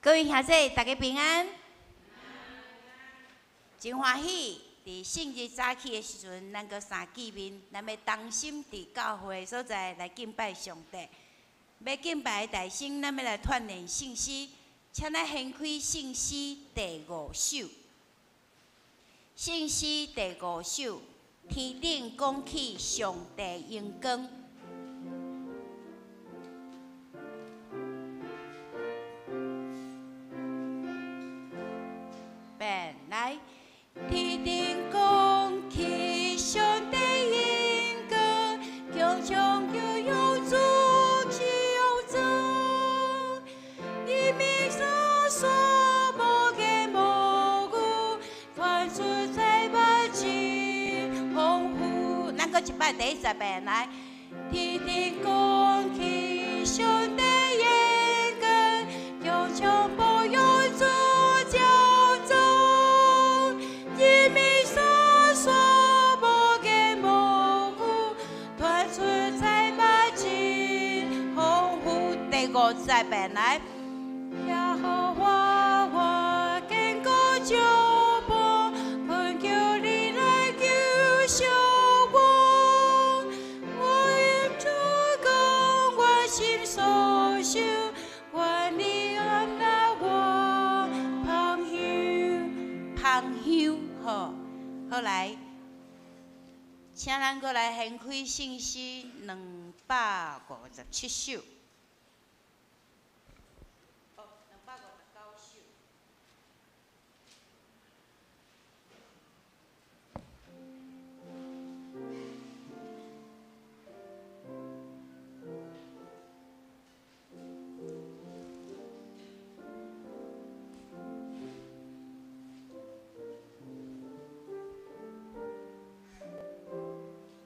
各位兄弟，大家平安。真欢喜，伫圣日早起的时阵，咱搁相见面，咱要同心伫教会所在来敬拜上帝。要敬拜的大圣，咱要来串联信息，请咱掀开信息第5首。信息第5首，天顶讲起上帝荣光。本来天顶讲起上帝荣光，强强又有主救主，一命所说无嘅无语，传出在百姓丰富。咱搁一摆第1遍来，天顶讲起上帝荣光，强强保佑主。50遍来，耶和华我坚固脚步，恳求你来救赎我。我愿主讲我心所想，愿你安纳我芳香。好，好来，请咱过来掀开信息257首。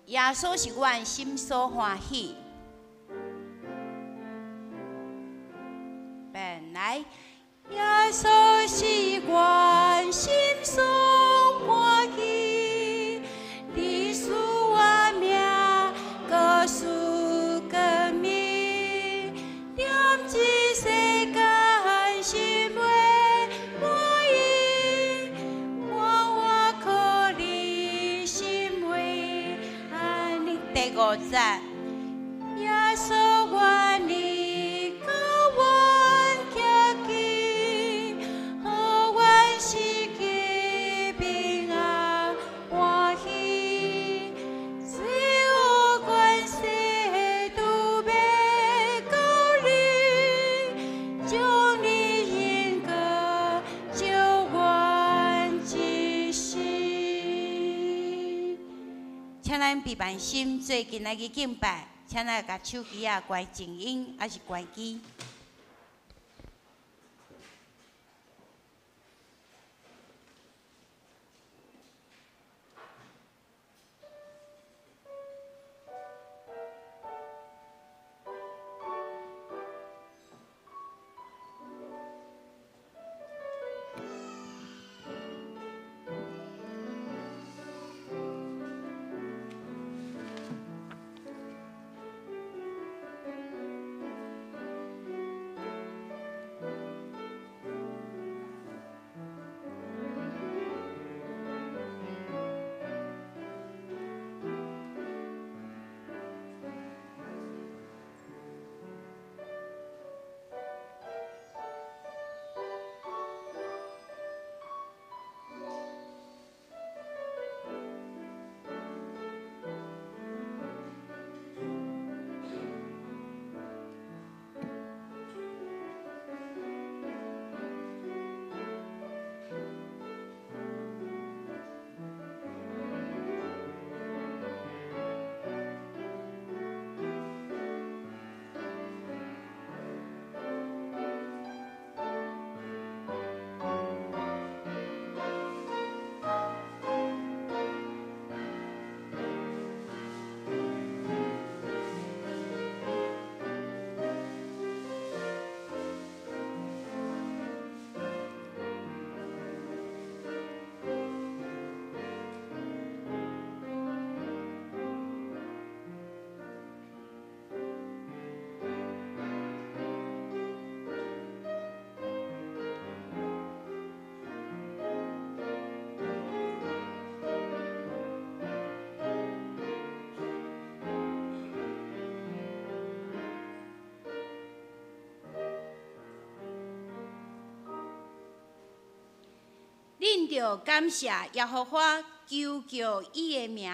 耶稣是阮心所欢喜，本来耶稣是阮心所欢喜，你使我命告诉革命，点击世间心为满意，我可你心为爱你。第50，耶稣愿你甲阮行近，互阮四季平安欢喜，只有关系都要告你，将你恩歌救阮一生。请咱闭办心，做今仔日敬拜，请咱甲手机啊关静音，还是关机。恁着感谢耶和华，求叫伊的名，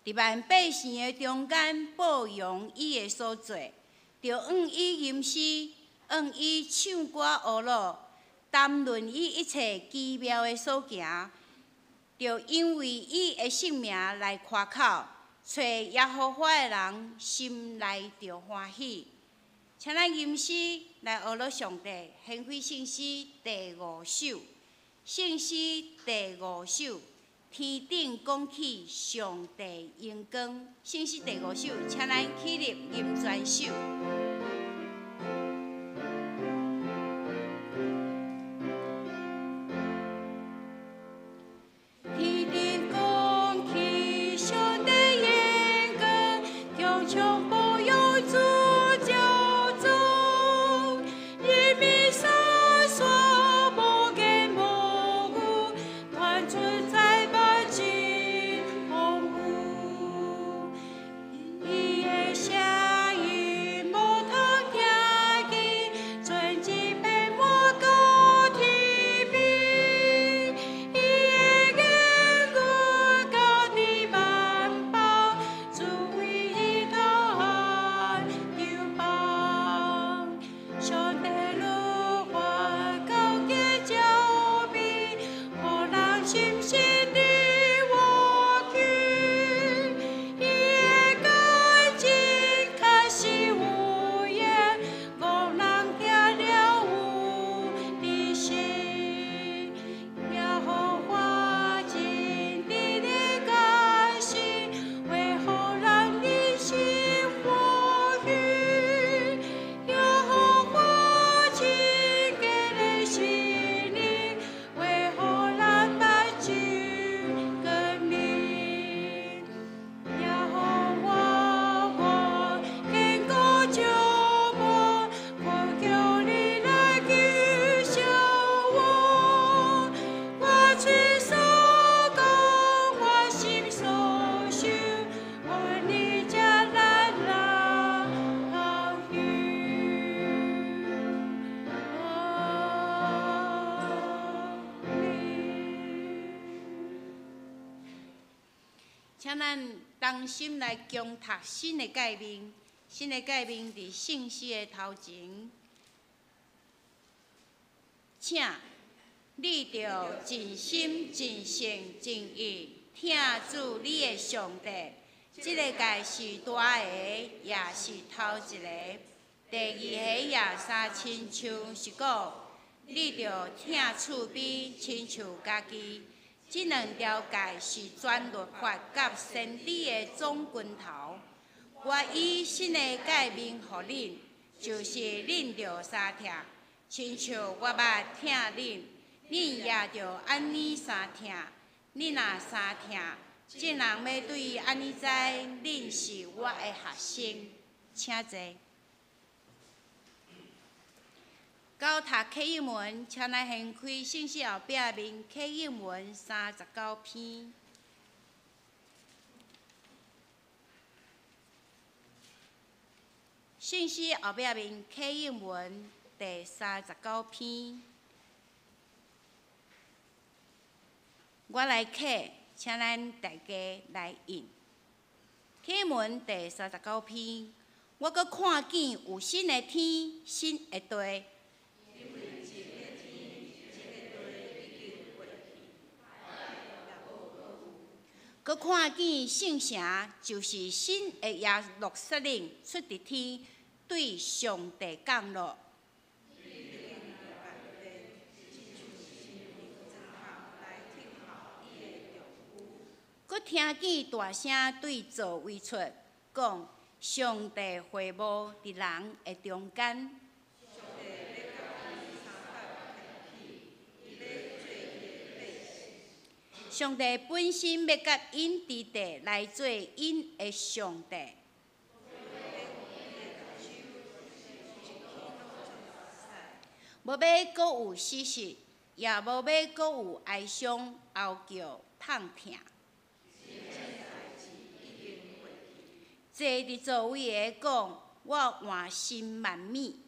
伫万百姓的中间保养伊的所做，着愿伊吟诗，愿伊唱歌学乐，谈论伊一切奇妙的所行，着因为伊的性命来夸口，找耶和华的人心内着欢喜。请咱吟诗来学乐上帝，献开圣诗第5首。圣诗第5首，天顶讲起上帝荣光。圣诗第5首，请咱起立吟全首。天顶讲起上帝荣光，强强保佑主教宗，人民闪烁。请咱同心来共读新的诫命。新的诫命伫圣诗的头前，请你着尽心、尽性、尽意听主你的上帝。这个诫是大个，也是头一个。第二个也三亲像是讲，你着听厝边，亲像家己。这2条诫是全律法甲先知的总拳头。我以新的诫命予恁，就是恁着三听，亲像我捌听恁，恁也着安尼三听。恁若三听，众人要对安尼知，恁是我的学生。请坐。到读课英文，请咱掀开圣诗后壁面课英文39篇。圣诗后壁面课英文第39篇。我来刻，请咱大家来印。课英文第39篇。我阁看见有新的天，新的地。佮看见圣城，就是新的耶路撒冷出伫天，对上帝降落。佮听见大声对座位出，讲上帝会幕伫人的中间。上帝本身要甲因伫地来做因的上帝。无要阁有死实，也无要阁有哀伤、嚎叫、痛疼。坐伫座位的讲，我换心万米。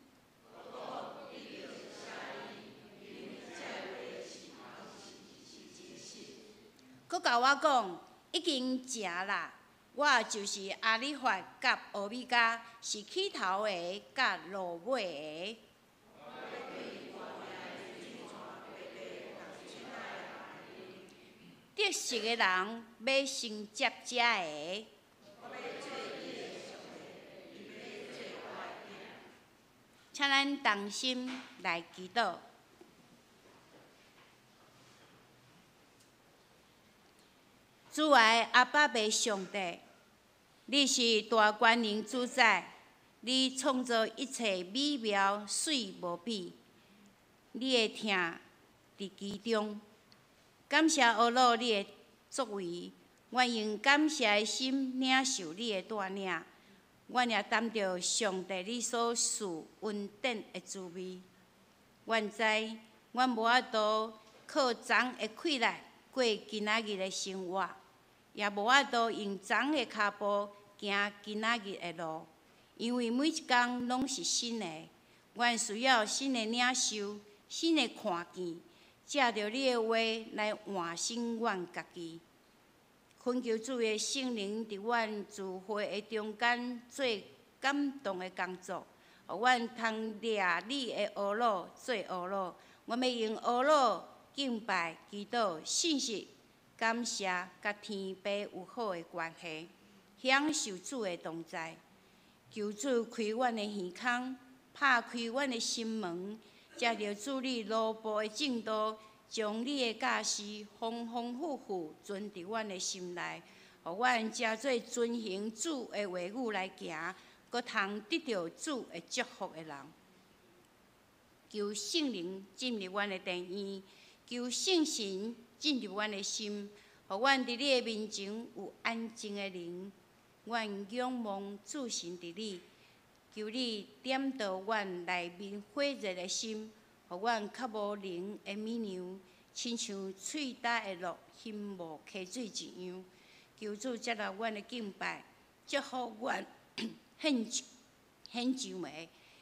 佮甲我讲已经食啦。我就是阿里法甲欧米伽，是起头的甲落尾的。得食的人要先接食的。请咱同心来祈祷。主爱阿爸爸上帝，你是大权能主宰，你创造一切美妙水无比，你的听伫其中。感谢阿老你的作为，愿用感谢的心领受你的带领。阮也担着上帝你所赐稳定的滋味。阮知，阮无法度靠昨的气力过今仔日的生活，也无法度用昨的脚步行今仔日的路，因为每一天拢是新的。阮需要新的领受，新的看见，借着你的话来唤醒阮家己。恳求主的圣灵伫阮聚会的中间做感动的工作，互阮通掠你的学路做学路。我要用学路敬拜、祈祷、信息、感谢，甲天父有好的关系，享受主的同在。求主开阮的耳孔，拍开阮的心门，借着主你路步的正道。将你的教示丰丰富富存伫阮的心内，互阮诚做遵行主的话语来行，搁通得到主的祝福的人。求圣灵进入阮的殿院，求圣神进入阮的心，互阮伫你的面前有安静的灵。阮仰望主神伫你，求你点导阮内面火热的心。互阮较无灵的米娘，亲像喙焦的鹿，心无溪水一样。求主接纳阮的敬拜，祝福阮献上的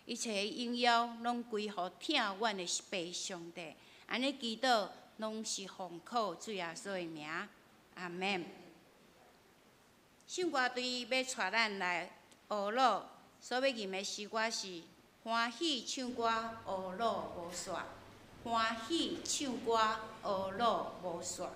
一切应邀，拢归乎听阮的爸上帝。安尼祈祷，拢是奉靠主耶稣的名，阿免。唱歌队要带咱来学路，所要吟的诗歌是。欢喜唱歌，学路无煞；欢喜唱歌，学路无煞。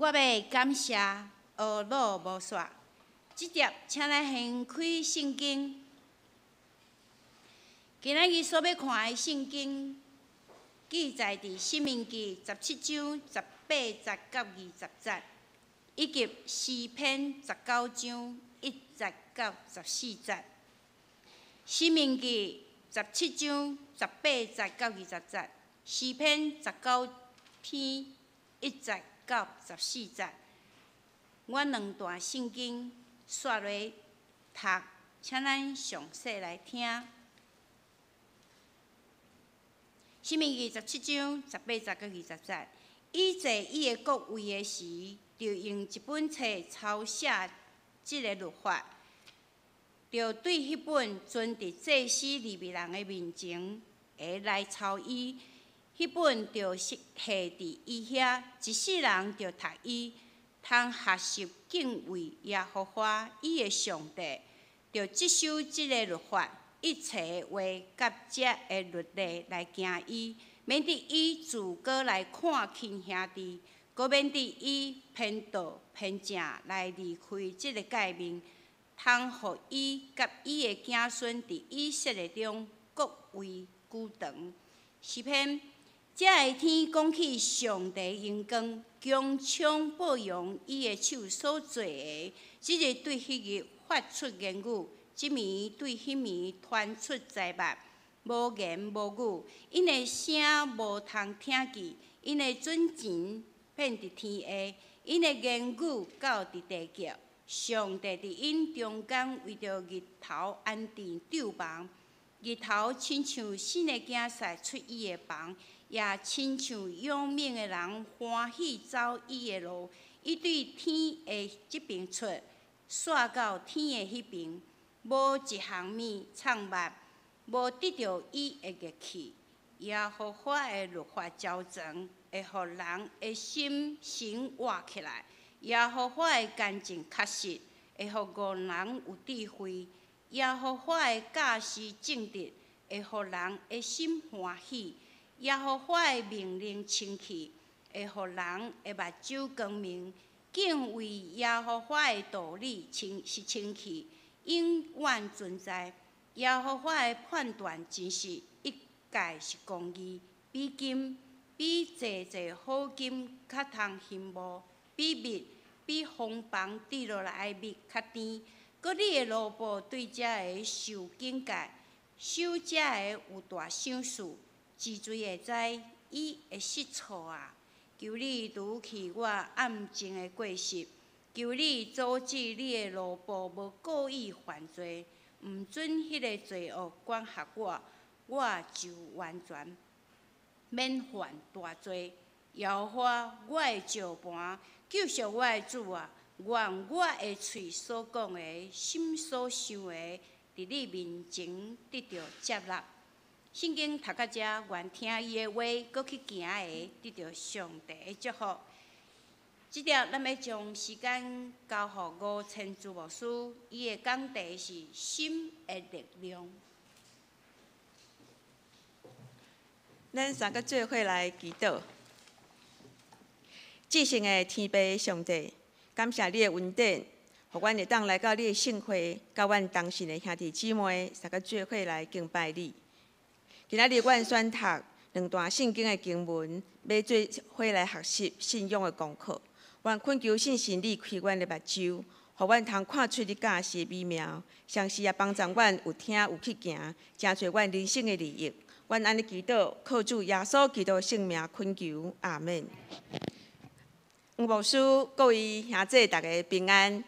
我要感谢学老无煞。即碟，请来掀开圣经。今仔日所要看的圣经，记载伫《申命记》17章18节到20节，以及诗篇19章1节到14节。《申命记》17章18节到20节，诗篇19篇1节到14节。我两段圣经刷落读，请咱详细来听。申命记17章18节到20节，伊坐伊的国位的时，就用一本册抄写即个律法，就对迄本存伫祭司利未人的面前的来抄伊。迄本就下伫伊遐，一世人就读伊，通学习敬畏耶和华伊的上帝，就接受即个律法。一切话甲这个律例来行伊，免得伊自个来看亲兄弟，搁免得伊偏道偏正来离开即个诫命，通互伊甲伊的子孙伫以色列中国位久长。诗篇，这个天讲起上帝荣光，强抢保养伊的手所做的，即日对迄日发出言语。即暝对迄暝传出财物，无言无语，因的声无通听见，因的准钱遍伫天下，因的言语到伫地极。上帝伫因中间为着日头安定帐篷，日头亲像新的囝婿出伊的房，也亲像仰命的人欢喜走伊的路。伊对天的即边出，煞到天的迄边。无一项物藏密，无得着伊的热气。耶和华的律法照全，会互人的心神活起来。耶和华的干净确实，会互愚人有智慧。耶和华的教示正直，会互人的心欢喜。耶和华的命令清气，会互人的目睭光明。敬畏耶和华的道理是清气。永远存在，耶和华的判断真实，一概是公义。比金，比济济好金较通欣慕；比蜜，比风房滴落来的蜜较甜。搁你的路步对这个受警戒，守这个有大赏赐。治罪会知，伊会失错啊！求你除去我暗情的过失。求你阻止你的路步无故意犯罪，毋准迄个罪恶管辖我，我就完全免犯大罪。耶和华，我的石盘，救赎我的主啊！愿我的喙所讲的，心所想的，伫你面前得到接纳。圣经读到这，愿听伊的话，搁去行的，得到上帝的祝福。即条，咱要将时间交予吴千珠牧师，伊的讲题是心的力量。咱三个做伙来祈祷。至圣的天父上帝，感谢你的恩典，互阮会当来到你的圣会，甲阮同信的兄弟姊妹三个做伙来敬拜你。今仔日阮选读两段圣经的经文，要做伙来学习信仰的功课。愿恳求信神你开阮的目睭，互阮通看出你教示的美妙，同时也帮助阮有听有去行，成就阮人生的利益。阮安尼祈祷，靠主耶稣基督的圣名恳求，阿们。黄牧师，各位兄姐，大家平安。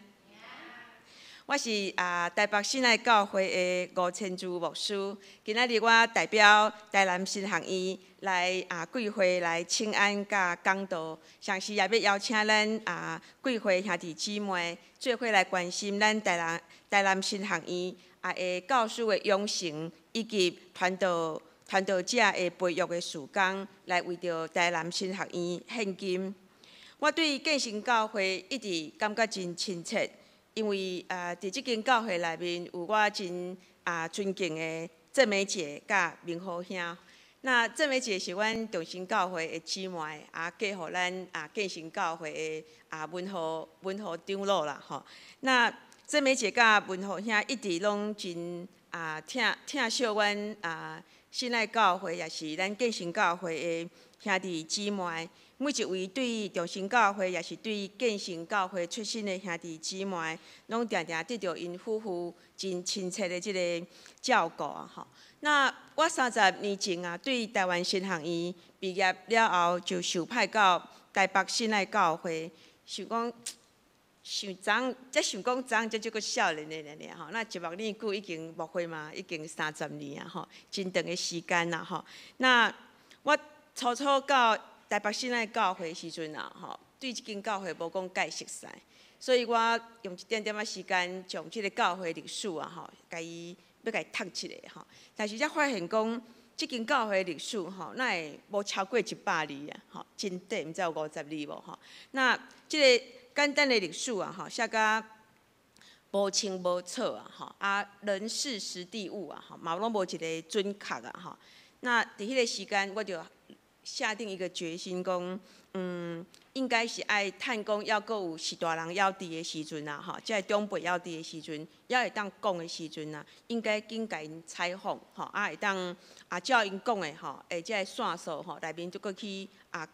我是台北新爱教会的吴千珠牧师。今仔日我代表台南新学院来贵会来请安甲讲道，同时也要邀请咱贵会兄弟姊妹做伙来关心咱台南新学院的教师的养成，以及传道者的培育的事工，来为着台南新学院献金。我对建成教会一直感觉真亲切。因为伫即间教会内面有我真尊敬的郑美姐甲明豪兄，那这枚节是阮中心教会的姊妹，寄互咱建成教会的文和长老啦吼。那这枚节甲文和兄一直拢真疼惜阮信爱教会，也是咱建成教会的兄弟姊妹。每一位对中心教会，也是对建成教会出身的兄弟姊妹，拢常常得到因夫妇真亲切的即个照顾吼。那我30年前对台湾神学院毕业了后，就受派到台北信爱教会，想讲这即个少年的尔吼。那一目年久已经牧会嘛，已经30年吼，真长的时间啦吼。那我初到台北信爱教会时阵吼，对即间教会无讲介熟悉，所以我用一点点仔时间，将即个教会历史吼，要甲伊读一下吼。但是才发现讲，即间教会历史吼，那会无超过100年吼，真短，毋知有50年无吼。那即个简单的历史吼，写甲无清无楚吼，人事时地物吼，嘛拢无一个准确吼。那伫迄个时间，我就下定一个决心，讲，应该是爱探讲，要阁有是大人要伫的时阵吼，即个长辈要伫的时阵，还会当讲的时阵应该紧甲因采访吼，会当照因讲的吼，即个线索吼，内面就阁去找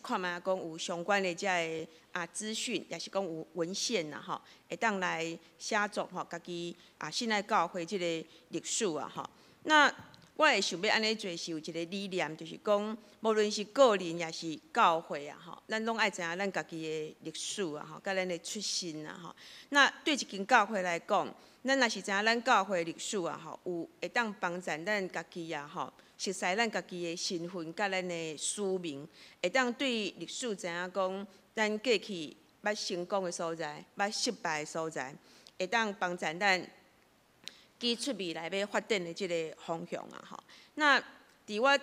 看觅讲有相关的即个资讯，也是讲有文献吼，会当来写作吼，家己信爱教会即个历史吼。那我会想要安尼做，是有一个理念，就是讲，无论是个人也是教会吼，咱拢爱知影咱家己的历史吼，甲咱的出身吼。那对一间教会来讲，咱若是知影咱教会历史吼，有会当帮助咱家己吼，熟悉咱家己的身份甲咱的使命，会当对历史知影讲，咱过去捌成功的所在，捌失败的所在，会当帮助咱基出未来要发展的即个方向吼。那伫我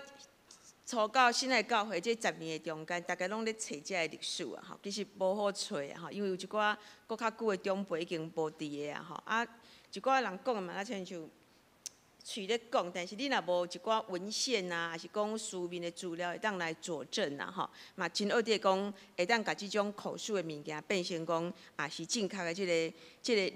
初到信爱教会这10年的中间，大家拢咧找即个历史吼，其实无好找吼，因为有一寡搁较久的长辈已经无伫个吼，一寡人讲的嘛，亲像嘴咧讲，但是你若无一寡文献还是讲书面的资料会当来佐证吼，嘛真恶地讲会当甲即种口述的物件变成讲是正确的即个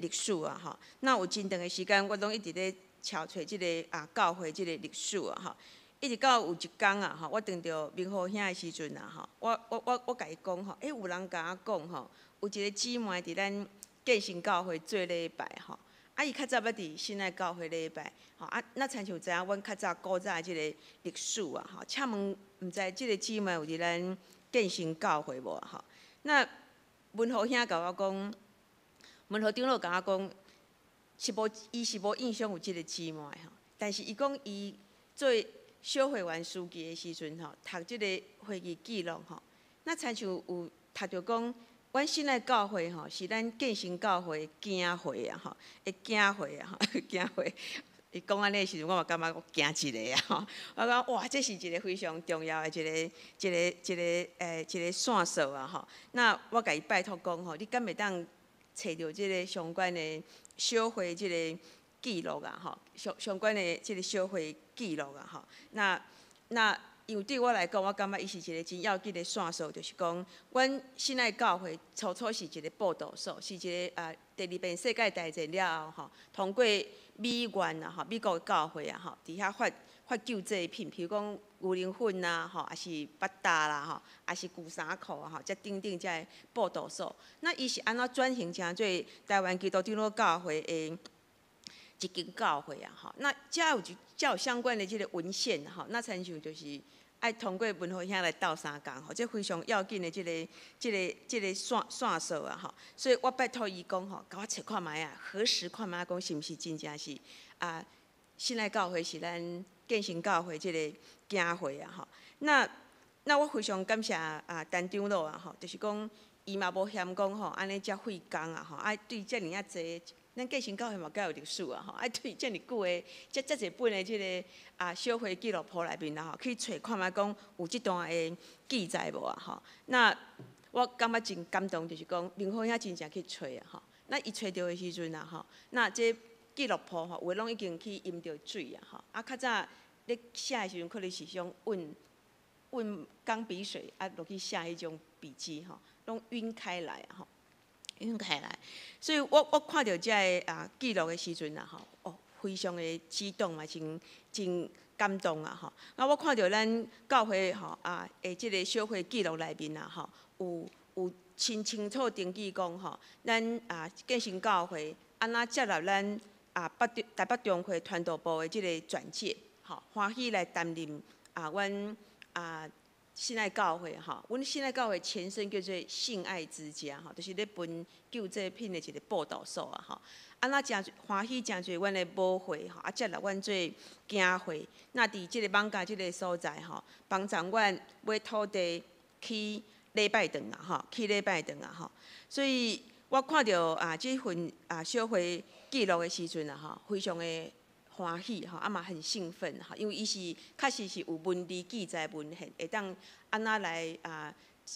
历史吼。那有真长的时间，我拢一直咧找即个教会即个历史吼，一直到有一天吼，我撞到明和兄的时阵吼，我甲伊讲吼，有人甲我讲吼，有一个姊妹伫咱建成教会做礼拜吼。伊较早捌伫信爱教会礼拜，吼那亲像知影阮较早古早即个历史吼，请问毋知即个姊妹有伫咱建成教会无吼？那文和兄甲我讲，文和长老甲我讲，伊是无印象有即个姊妹吼，但是伊讲伊做小会员书记的时阵吼，读即个会议记录吼，那亲像有读着讲。阮信爱教会吼，是咱建成教会行会吼，行会吼，行会。伊讲安尼的时阵，我嘛感觉我惊一个吼。我讲哇，这是一个非常重要的一个线索吼。那我甲伊拜托讲吼，你敢会当找着即个相关的小会即个记录吼，相关的即个小会记录吼。那因为对我来讲，我感觉伊是一个真要紧的线索，就是讲，阮信爱教会初是一个报道所，是一个第2遍世界大战了后吼，通过美元吼，美国教会吼，伫遐发救济品，譬如讲牛奶粉吼，还是八达啦吼，还是旧衫裤吼，才等等这个报道所。那伊是安怎转型成做台湾基督长老教会的一间教会吼？那才有相关的即个文献吼，那亲像就是爱通过文和兄来斗相共吼，这非常要紧的即个线索吼。所以我拜托伊讲吼，甲我找看觅核实看觅讲是毋是真正是信爱教会是咱建成教会即个行会吼。那我非常感谢陈长老吼，就是讲伊嘛无嫌讲吼，安尼遮费工吼，对遮尔啊济。咱建成教会嘛，该有历史吼，对遮尔久的，遮侪本的即个小会纪录簿内面吼，去找看觅讲有即段的记载无吼。那我感觉真感动，就是讲明和兄真正去找吼。那伊找到的时阵吼，那这纪录簿吼，有诶拢已经去淹着水吼。较早咧写的时阵，可能是种运钢笔水啊落去写迄种笔记吼，拢晕开来吼，晕开来。所以我看到这个记录的时阵啊吼，哦，非常的激动嘛，真感动啊吼。啊，我看到咱教会吼即个小会记录内面啊吼，有清楚登记讲吼，咱建成教会安怎接纳咱台北中会传道部的即个转介，吼，欢喜来担任阮信爱教会吼，阮信爱教会前身叫做信爱之家吼，就是咧分救济品的一个报道所啊吼。安怎诚欢喜诚侪阮的母会吼，接纳阮做教会，那伫即个艋舺即个所在吼，帮助阮买土地去礼拜堂啊吼，去礼拜堂啊吼。所以我看到即份小会记录的时阵啊吼，非常的欢喜吼，嘛很兴奋吼，因为伊是确实是有文字记载文献，会当安怎来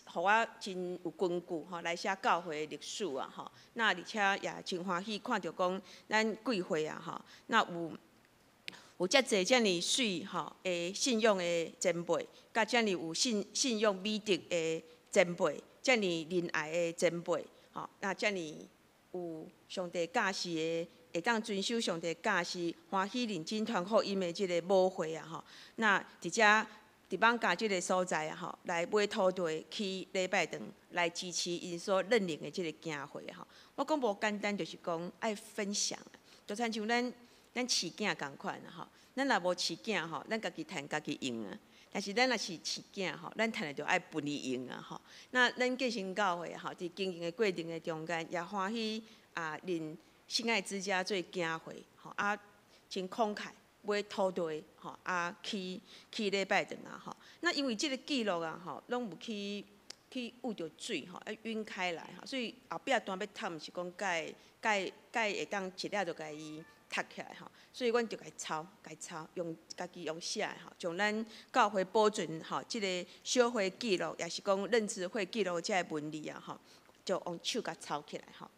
互我真有根据吼，来写教会的历史啊吼。那而且也真欢喜看到讲咱贵会啊吼，那有遮济遮尔水吼的信用的前辈，甲遮尔有信用美德的前辈，遮尔仁爱的前辈吼，那遮尔有上帝教示的。会当遵守上帝教示，欢喜认真传福音的即个母会啊吼，那伫艋舺即个所在啊吼，来买土地去礼拜堂，来支持因所认领的即个教会啊吼。我讲无简单，就是讲爱分享，就亲像咱饲囝共款啊吼。咱若无饲囝吼，咱家己趁家己用啊。但是咱若是饲囝吼，咱趁的着爱分伊用啊吼。那咱建成教会吼，伫经营的过程的中间，也欢喜认信爱之家做教会吼真慷慨买土地吼去礼拜堂啊吼。那因为即个记录啊吼，拢有去捂着水吼，晕开来吼，所以后壁单要读，毋是讲介会当一了就家己读起来吼。所以阮就家抄，用家己用写的吼，将咱教会保存吼，即个小会记录，也是讲认知会记录遮个文字啊吼，就用手甲抄起来吼。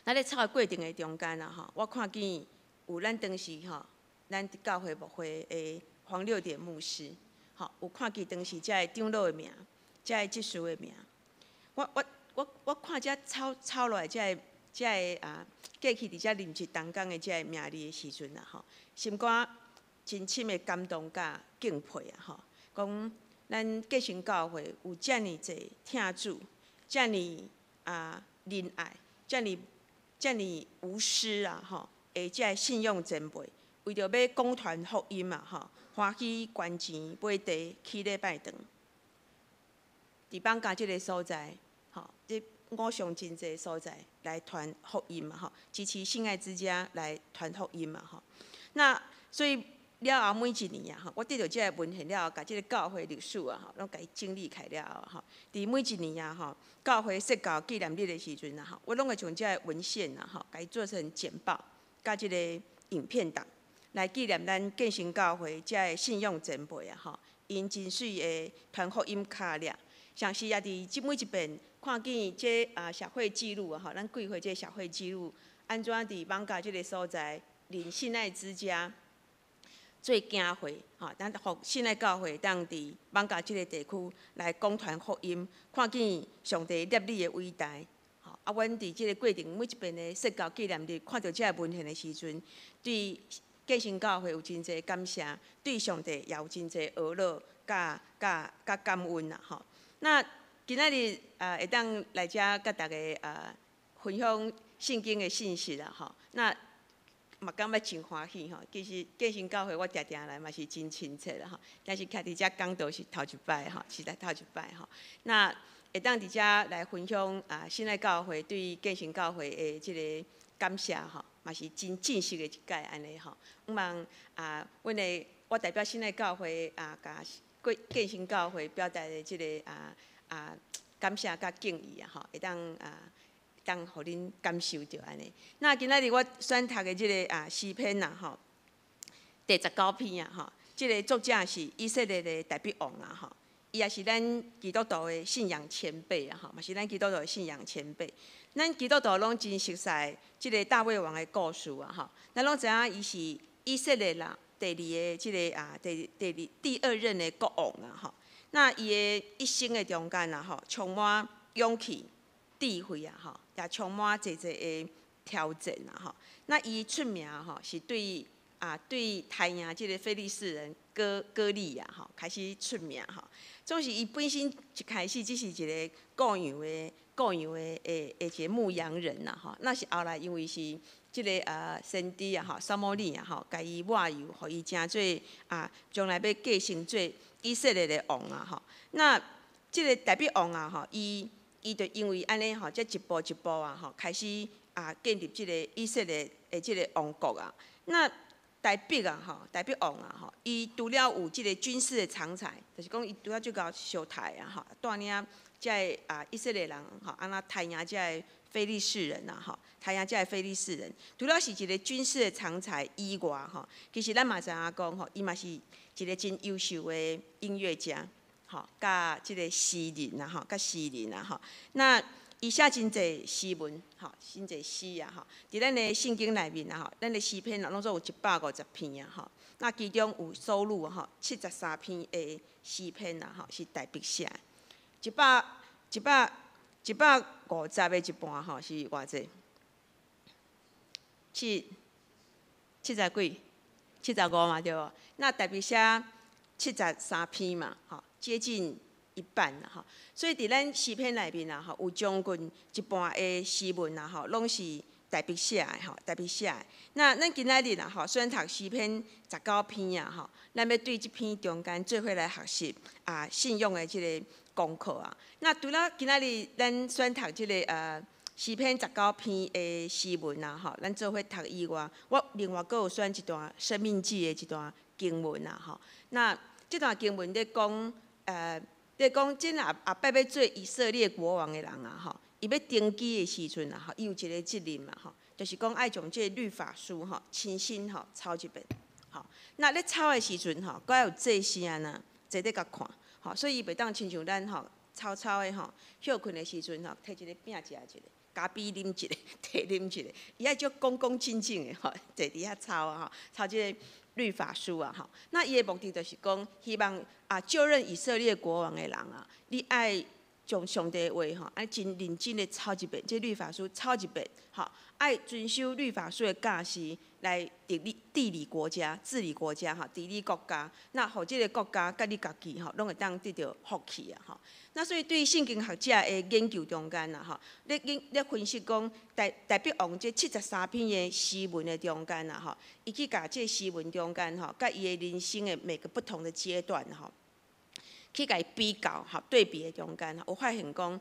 咱咧抄的过程的中间啊吼，我看见有咱当时吼，咱教会牧会的黄六点牧师，吼，有看见当时遮个长老的名，遮个执事的名。我看遮抄落来遮个过去伫遮临时同工的遮个名字的时阵啊吼，心肝真深的感动甲敬佩啊吼，讲咱建成教会有遮尔济听主，遮尔仁爱，遮尔无私啊吼，而且信用前辈，为着要广传福音啊吼，欢喜捐钱买地去礼拜堂，伫艋舺即个所在，吼，即五常真济所在来传福音嘛吼，支持信爱之家来传福音嘛吼。那所以了后每一年啊吼，我得到即个文献了后，甲即个教会历史啊吼，拢甲伊整理开了后吼，伫每一年啊吼，教会设教纪念日的时阵啊吼，我拢会将即个文献啊吼，甲伊做成简报，甲即个影片档，来纪念咱建成教会遮个信用前辈啊吼，因真水的传福音卡了。像是也伫即每一遍看见这社会记录啊吼，咱贵会这社会记录安怎伫艋舺即个所在，连信爱之家做教会吼，咱互信爱教会当伫艋舺即个地区来广传福音，看见上帝立你的伟大。吼，阮伫即个过程每一遍的设教纪念日，看到这个文献的时阵，对建成教会有真侪感谢，对上帝也有真侪学乐甲感恩啦吼。那今仔日会当来遮甲大家分享圣经的信息啦吼，那嘛感觉真欢喜吼。其实建成教会我定定来嘛是真亲切啦吼，但是徛伫遮讲道是头一摆吼，是来头一摆吼。那会当伫遮来分享信爱教会对建成教会的即个感谢吼，嘛是真正式的一届安尼吼。毋望我代表信爱教会甲建成教会表达的即个感谢甲敬意啊吼，会当互恁感受着安尼。那今仔日我选读的即个诗篇啊吼，第19篇啊吼，即个作者是以色列的大卫王啊吼，伊也是咱基督徒的信仰前辈啊吼，嘛是咱基督徒的信仰前辈。咱基督徒拢真熟悉即个大卫王的故事啊吼，咱拢知影伊是以色列人第二任的国王啊吼。那伊的一生的中间啊吼，充满勇气、智慧啊吼，也充满侪的挑战啊吼。那伊出名吼是对太阳即个非利士人歌利亚吼开始出名吼。总是伊本身一开始只是一个雇养的一个牧羊人呐吼。那是后来因为是即个先知啊吼，撒母耳啊吼，甲伊抹油，互伊成做将来要继承做以色列的王啊吼。那即个大卫王啊吼，伊就因为安尼吼，才一步一步啊吼，开始建立即个以色列的即个王国啊。那大卫王啊吼，伊除了有即个军事的长才，就是讲伊除了最高小台啊吼，带领即个以色列人吼，安那太阳即个非利士人呐吼，太阳即个非利士人，除了是一个军事的长才以外吼，其实咱嘛知影讲吼，伊嘛是一个真优秀的音乐家，吼，甲即个诗人呐吼，甲诗人呐吼，那伊写真侪诗文，吼，真侪诗啊，吼，伫咱的圣经内面啊，吼，咱的诗篇啊，拢总有150篇啊，吼，那其中有收录吼73篇的诗篇啊，吼，是大卫写的，150的一半吼是偌济？70几？75嘛对无？那大卫写73篇嘛，吼，接近一半啦，吼，所以伫咱诗篇内面啊，吼，有将近一半的诗文啊，吼，拢是大卫写的，吼，大卫写的。那咱今仔日啊，吼，虽然读诗篇19篇啊，吼，咱要对即篇中间做伙来学习信用的即个功课啊。那除了今仔日咱选读即个诗篇19篇的诗文啊，吼，咱做伙读以外，我另外阁有选一段《生命记》的一段经文啊，吼。那即段经文咧讲咧讲，即后摆要做以色列国王的人啊，吼，伊要登基的时阵啊，吼，伊有一个责任嘛，吼，就是讲爱将即个律法书吼，亲身吼抄一遍，吼。那咧抄的时阵吼，阁要有祭司啊呐，坐咧甲看，吼，所以伊袂当亲像咱吼抄的吼，休困的时阵吼，摕一个饼食一个，咖啡啉一个，茶啉一个，伊爱足恭恭敬敬的吼，坐伫遐抄啊吼，抄即个律法书啊吼。那伊的目的就是讲，希望就任以色列国王的人啊，你爱将上帝的话吼，爱真认真的抄一遍，这律法书抄一遍，吼，爱遵守律法书的教示来治理国家、治理国家吼，治理国家。那互即个国家甲你家己吼，拢会当得到福气啊吼。那所以对圣经学者的研究中间啊吼，咧分析讲大卫王这73篇的诗文的中间啊吼，伊去甲这诗文中间吼，甲伊的人生的每个不同的阶段吼，去甲伊比较吼，对比的中间，有发现讲，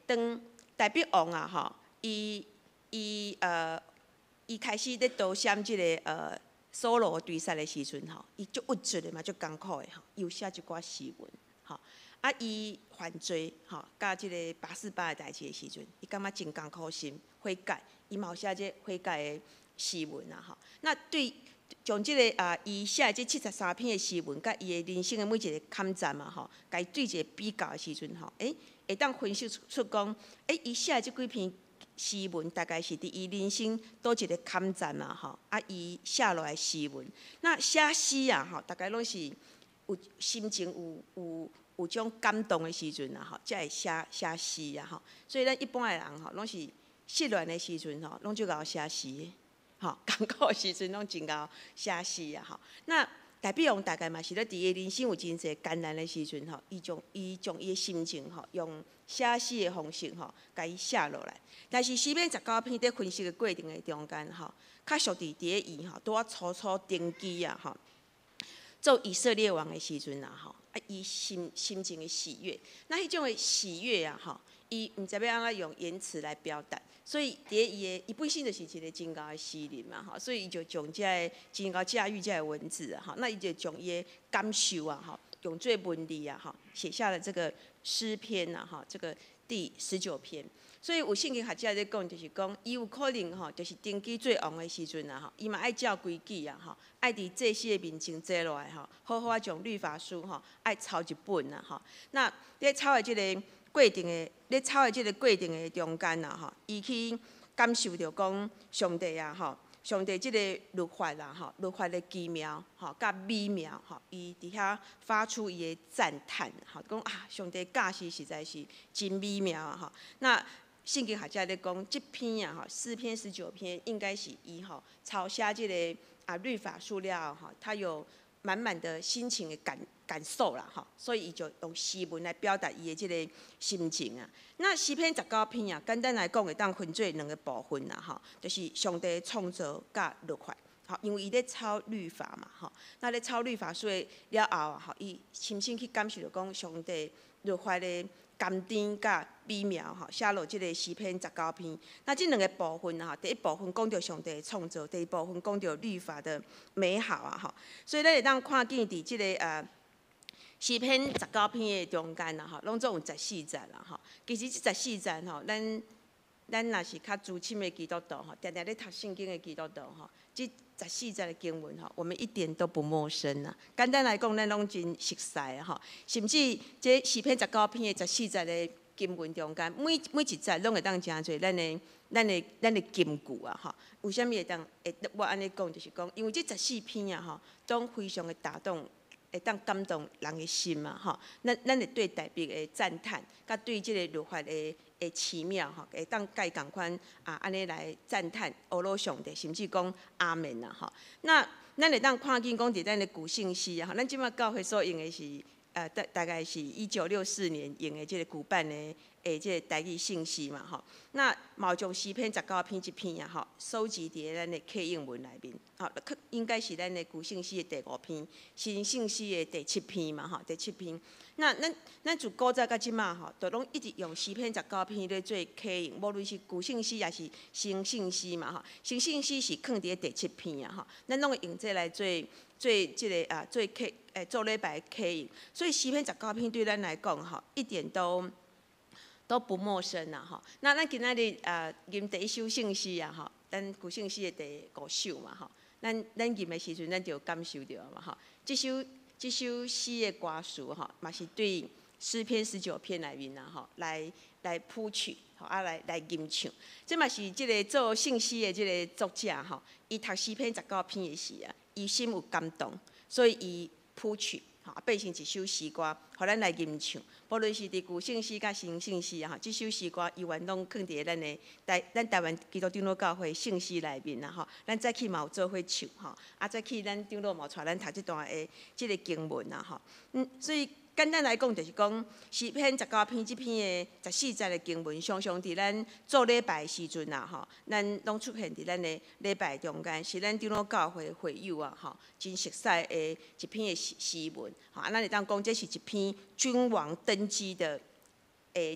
当大卫王啊吼，伊开始咧导闪即个扫罗追杀的时阵吼，伊足郁卒的嘛，足艰苦的吼，又写一寡诗文吼。伊犯罪吼，甲即个拔示巴的代志的时阵，伊感觉真艰苦心悔改，伊嘛有写这悔改的诗文啊吼。那对将即个伊写的这73篇的诗文，甲伊的人生的每一个坎站啊吼，甲伊对一个比较的时阵吼，会当分析出讲，伊写的这几篇诗文大概是伫伊人生倒一个坎站啊吼，伊写落来诗文，那写诗啊吼，大概拢是有心情有种感动的时阵啊吼，才会写诗啊吼。所以咱一般的人吼，拢是失恋的时阵吼，拢就搞写诗的，吼，艰苦的时阵拢真搞写诗啊吼。那大卫王大概嘛是咧伫伊人生有真侪艰难的时阵吼，伊将伊的心情吼，用写诗的方式吼，甲伊写落来。但是诗篇19篇在分析的过程的中间吼，确实伫咧伊吼，拄啊初登基啊吼，做以色列王的时阵啊吼，伊心情的喜悦，那迄种的喜悦啊吼，伊毋知要安怎用言辞来表达，所以伫伊本身就是一个真高的诗人嘛吼，所以伊就将这个真高驾驭这个文字啊吼，那伊就将伊的感受啊吼，用做文字啊吼，写下了这个诗篇啊吼，这个第19篇。所以有圣经学者咧讲，就是讲，伊有可能吼，就是登基做王的时阵啊吼，伊嘛爱照规矩啊吼，爱伫祭司的面前坐落来吼，好好将律法书吼爱抄一本啊吼。那咧抄的即个过程的，中间啊吼，伊去感受着讲，上帝啊吼，上帝即个律法啦，吼，律法的奇妙，吼，甲美妙，吼，伊伫遐发出伊的赞叹，吼，讲啊，上帝教示实在是真美妙啊，吼。那圣经学者咧讲，即篇啊，吼，诗篇19篇，应该是伊吼抄写即个律法书了，吼，他有满满的心情的感受啦，吼，所以伊就用诗文来表达伊的即个心情啊。那诗篇19篇啊，简单来讲，会当分做2个部分啦，吼，就是上帝创造甲律法，吼，因为伊咧抄律法嘛，吼，那咧抄律法，所以了后啊，吼，伊深深去感受到讲上帝律法的甘甜甲美妙，吼，写落即个诗篇19篇。那这2个部分啊，第一部分讲到上帝的创造，第二部分讲到律法的美好啊，吼，所以咱会当看见伫即个诗篇19篇的中间啦，吼，拢总有14节啦，吼。其实这14节吼，咱若是较资深的基督徒吼，常常咧读圣经的基督徒吼，这14节的经文吼，我们一点都不陌生啊。简单来讲，咱拢真熟悉啊，吼。甚至这诗篇19篇的14节的经文中间，每一节拢会当真侪咱的金句啊，吼。为什么我安尼讲，就是讲，因为这14篇啊，吼，都非常的打动。会当感动人的心嘛，吼，咱会对代笔的赞叹，甲对即个律法的奇妙，吼，会当甲伊共款安尼来赞叹阿罗上帝，甚至讲阿门啦，吼。那咱会当看见讲伫咱的古信息啊，吼，咱即马教会所用的是大概是1964年用的即个古办的即个台语信息嘛，吼。那嘛将诗篇19篇一篇啊，吼，收集伫咱的客英文内面，吼，应该是咱的古信息的第5篇，新信息的第7篇嘛，吼，第7篇。那咱自古早到即马吼，都拢一直用诗篇19篇咧做客用，无论是古信息也是新信息嘛，吼，新信息是放伫第7篇啊，吼，咱拢会用这来做即个做客做礼拜的客用，所以诗篇19篇对咱来讲吼，一点都不陌生啦，吼。那咱今仔日吟第1首圣诗啊，吼，咱古圣诗的第5首嘛，吼。咱吟的时阵，咱就感受到嘛，吼。这首诗的歌词吼，嘛是对诗篇19篇内面啦，吼，来谱曲，吼，来吟唱。这嘛是即个做圣诗的即个作者吼，伊读诗篇19篇的时啊，伊心有感动，所以伊谱曲。吼，变成一首诗歌，互咱来吟唱。无论是伫古圣诗甲新圣诗啊，吼，即首诗歌依然拢放伫咱的台湾基督长老教会圣诗内面啦，吼。咱早起嘛有做伙唱，吼，早起咱长老嘛带咱读即段的即个经文啦，吼。所以简单来讲，就是讲诗篇19篇即篇的14节的经文，常常伫咱做礼拜的时阵啊，吼，咱拢出现伫咱的礼拜中间，是咱长老教会会友啊，吼，真熟悉的一篇的诗文，吼，咱会当讲这是一篇君王登基的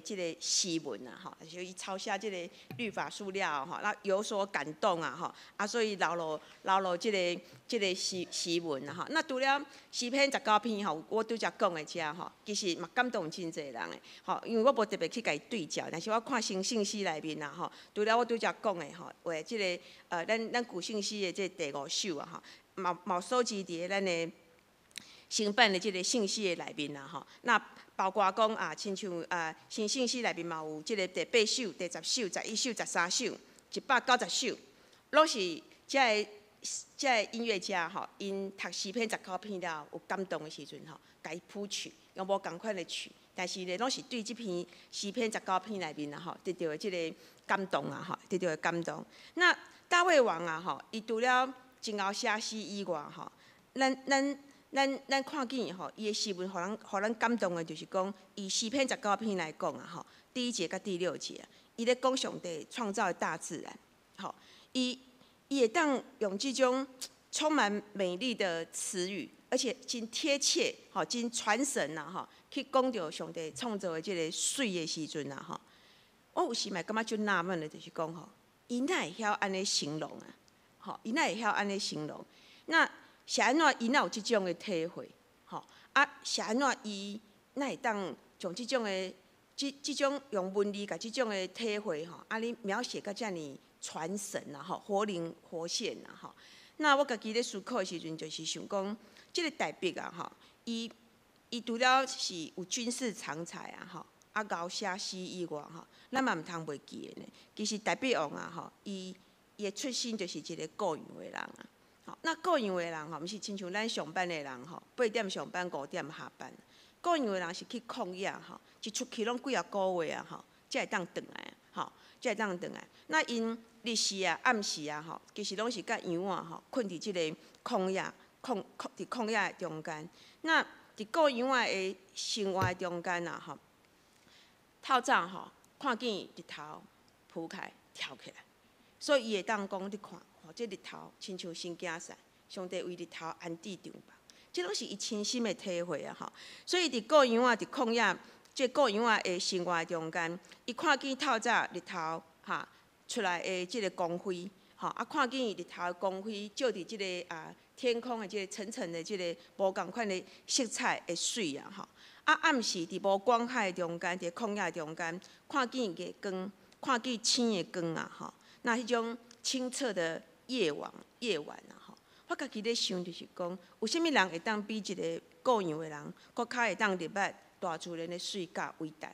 即个诗文啊，吼，就伊抄写即个律法书了，吼，那有所感动啊，吼，所以留落即个诗文啊，吼，那除了诗篇19篇吼，我拄则讲的遮吼，其实嘛感动真侪人的，吼，因为我无特别去甲伊对照，但是我看新信息内面啊，吼，除了我拄则讲的吼，话即个咱古信息的即第5首啊，吼，嘛收集伫咱的新版的即个信息的内面啊，吼，那包括讲亲像新信息内面嘛有即个第8首、第10首、11首、13首、190首，拢是这个音乐家吼，因读诗篇19篇了有感动的时阵吼，家己谱曲，用无共款的曲，但是咧拢是对即篇诗篇19篇内面啊吼，得到的即个感动啊吼，得到的感动。那大卫王啊吼，伊除了真后写诗以外吼，咱看见吼，伊的诗文互咱感动的，就是讲，以诗篇19篇来讲啊吼，第1节甲第6节，伊咧讲上帝创造的大自然，吼，伊会当用这种充满美丽的词语，而且真贴切，吼，真传神呐，吼，去讲到上帝创造的即个水的时阵啊，吼，我有时嘛感觉就纳闷的，就是讲吼，伊哪会晓安尼形容啊？吼，伊哪会晓安尼形容？那是安怎伊哪有即种的体会？吼，是安怎伊哪会当将即种的即种用文字甲即种的体会吼，你描写甲遮尔传神啦，吼，活灵活现啦，吼。那我家己咧思考的时阵，就是想讲，即个台北啊，吼，伊除了是有军事常才啊，吼，熬写诗以外，吼，咱嘛毋通袂记的呢。其实台北王啊，吼，伊伊的出身就是一个雇佣的人啊。好，那雇佣的人吼，毋是亲像咱上班的人吼，8点上班，5点下班。雇佣的人是去创业吼，一出去拢几啊个月啊吼，才会当转来吼，才会当转来。那因日时啊、暗时啊吼，其实拢是甲羊仔吼困伫即个创业、伫创业中间。那伫雇羊仔的生活中间啊吼，透早吼看见日头浮开跳起来，所以伊会当讲你看，吼这日头亲像神经赛，上帝为日头安置长房。这拢是伊亲身的体会啊！吼，所以伫雇羊仔伫矿业，即雇羊仔的生活中间，伊看见透早日头哈出来的即个光辉，吼啊看见日头的光辉照伫即个天空的即个层层的即个无共款的色彩的水啊！吼啊暗时伫无光海中间，伫矿业中间，看见月光，看见星的光啊！吼，那迄种清澈的夜晚啊！吼。我家己咧想，就是讲，有啥物人会当比一个雇羊的人，搁较会当入捌大自然的水甲伟大？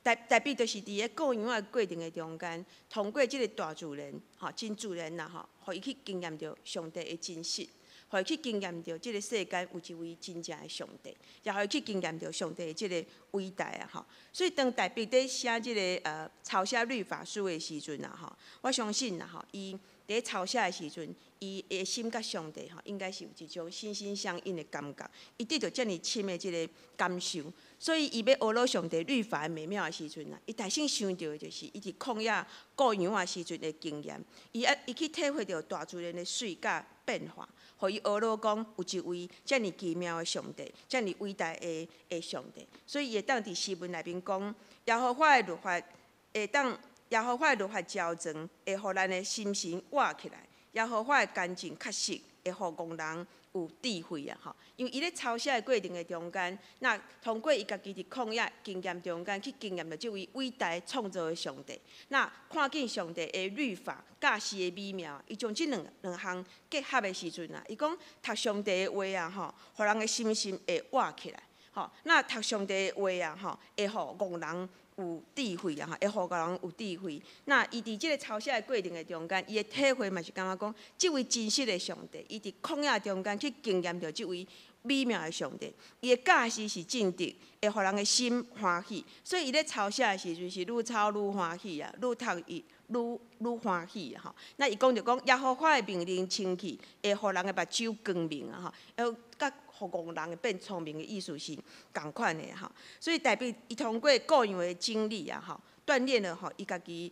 代表就是伫咧雇羊的过程的中间，通过即个大自然，吼，真自然啦，吼，互伊去经验到上帝的真实，互伊去经验到即个世间有一位真正的上帝，也互伊去经验到上帝的即个伟大啊，吼。所以当代表伫写即个抄写律法书的时阵啊，吼，我相信啦，吼，伊伫抄写的时阵。伊的心甲上帝吼，应该是有一种心心相印的感觉。伊得到遮尔深的即个感受，所以伊要学了上帝律法的美妙的时阵啊，伊大先想到的就是伊伫旷野雇羊仔时阵的经验。伊去体会到大自然的水甲变化，互伊学了讲有一位遮尔奇妙的上帝，遮尔伟大的上帝。所以伊会当伫诗文内面讲，耶和华的律法会当耶和华的律法照正，会互咱的心神活起来。耶和华的干净确实会互戆人有智慧啊！吼，因为伊咧抄写的过程的中间，那通过伊家己伫旷野经验中间去经验到即位伟大创造的上帝，那看见上帝的律法、教示的美妙，伊将即两项结合的时阵啊，伊讲读上帝的话啊，吼，互人的心神会活起来。吼，那读上帝的话啊，吼，会互戆人。有智慧啊！吼，会互个人有智慧。那伊伫即个抄写的过程的中间，伊的体会嘛是感觉讲，即位真实的上帝，伊伫旷野中间去经验到即位美妙的上帝，伊的教示是正直，会互人的心欢喜。所以伊咧抄写的时阵是愈抄愈欢喜啊，愈读伊愈欢喜啊！吼，那伊讲就讲耶和华的命令清气，会互人的目睭光明啊！吼，甲互戆人会变聪明的意思是共款的吼，所以代表伊通过个人的经历啊，吼，锻炼了吼伊家己，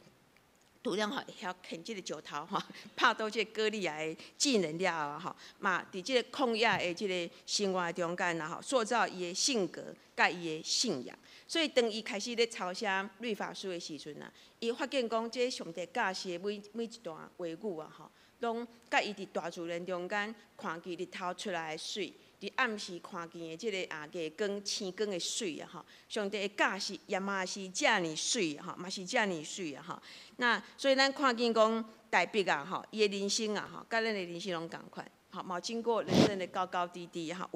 除了吼会晓牵即个石头吼，拍倒即个歌利亚的技能了后啊，吼，嘛伫即个旷野的即个生活中间啊，吼，塑造伊的性格甲伊的信仰。所以当伊开始咧抄写律法书的时阵啊，伊发现讲即上帝教示的每一段话语啊，吼，拢甲伊伫大自然中间看见日头出来的水。伫暗时看见的即个月光、星光的水啊，吼，上帝的教示也嘛是遮尔水啊，吼，嘛是遮尔水啊，吼。那所以咱看见讲大笔啊，吼，伊的人生啊，吼，甲咱的人生拢共款，吼，嘛经过人生的高高低低，吼，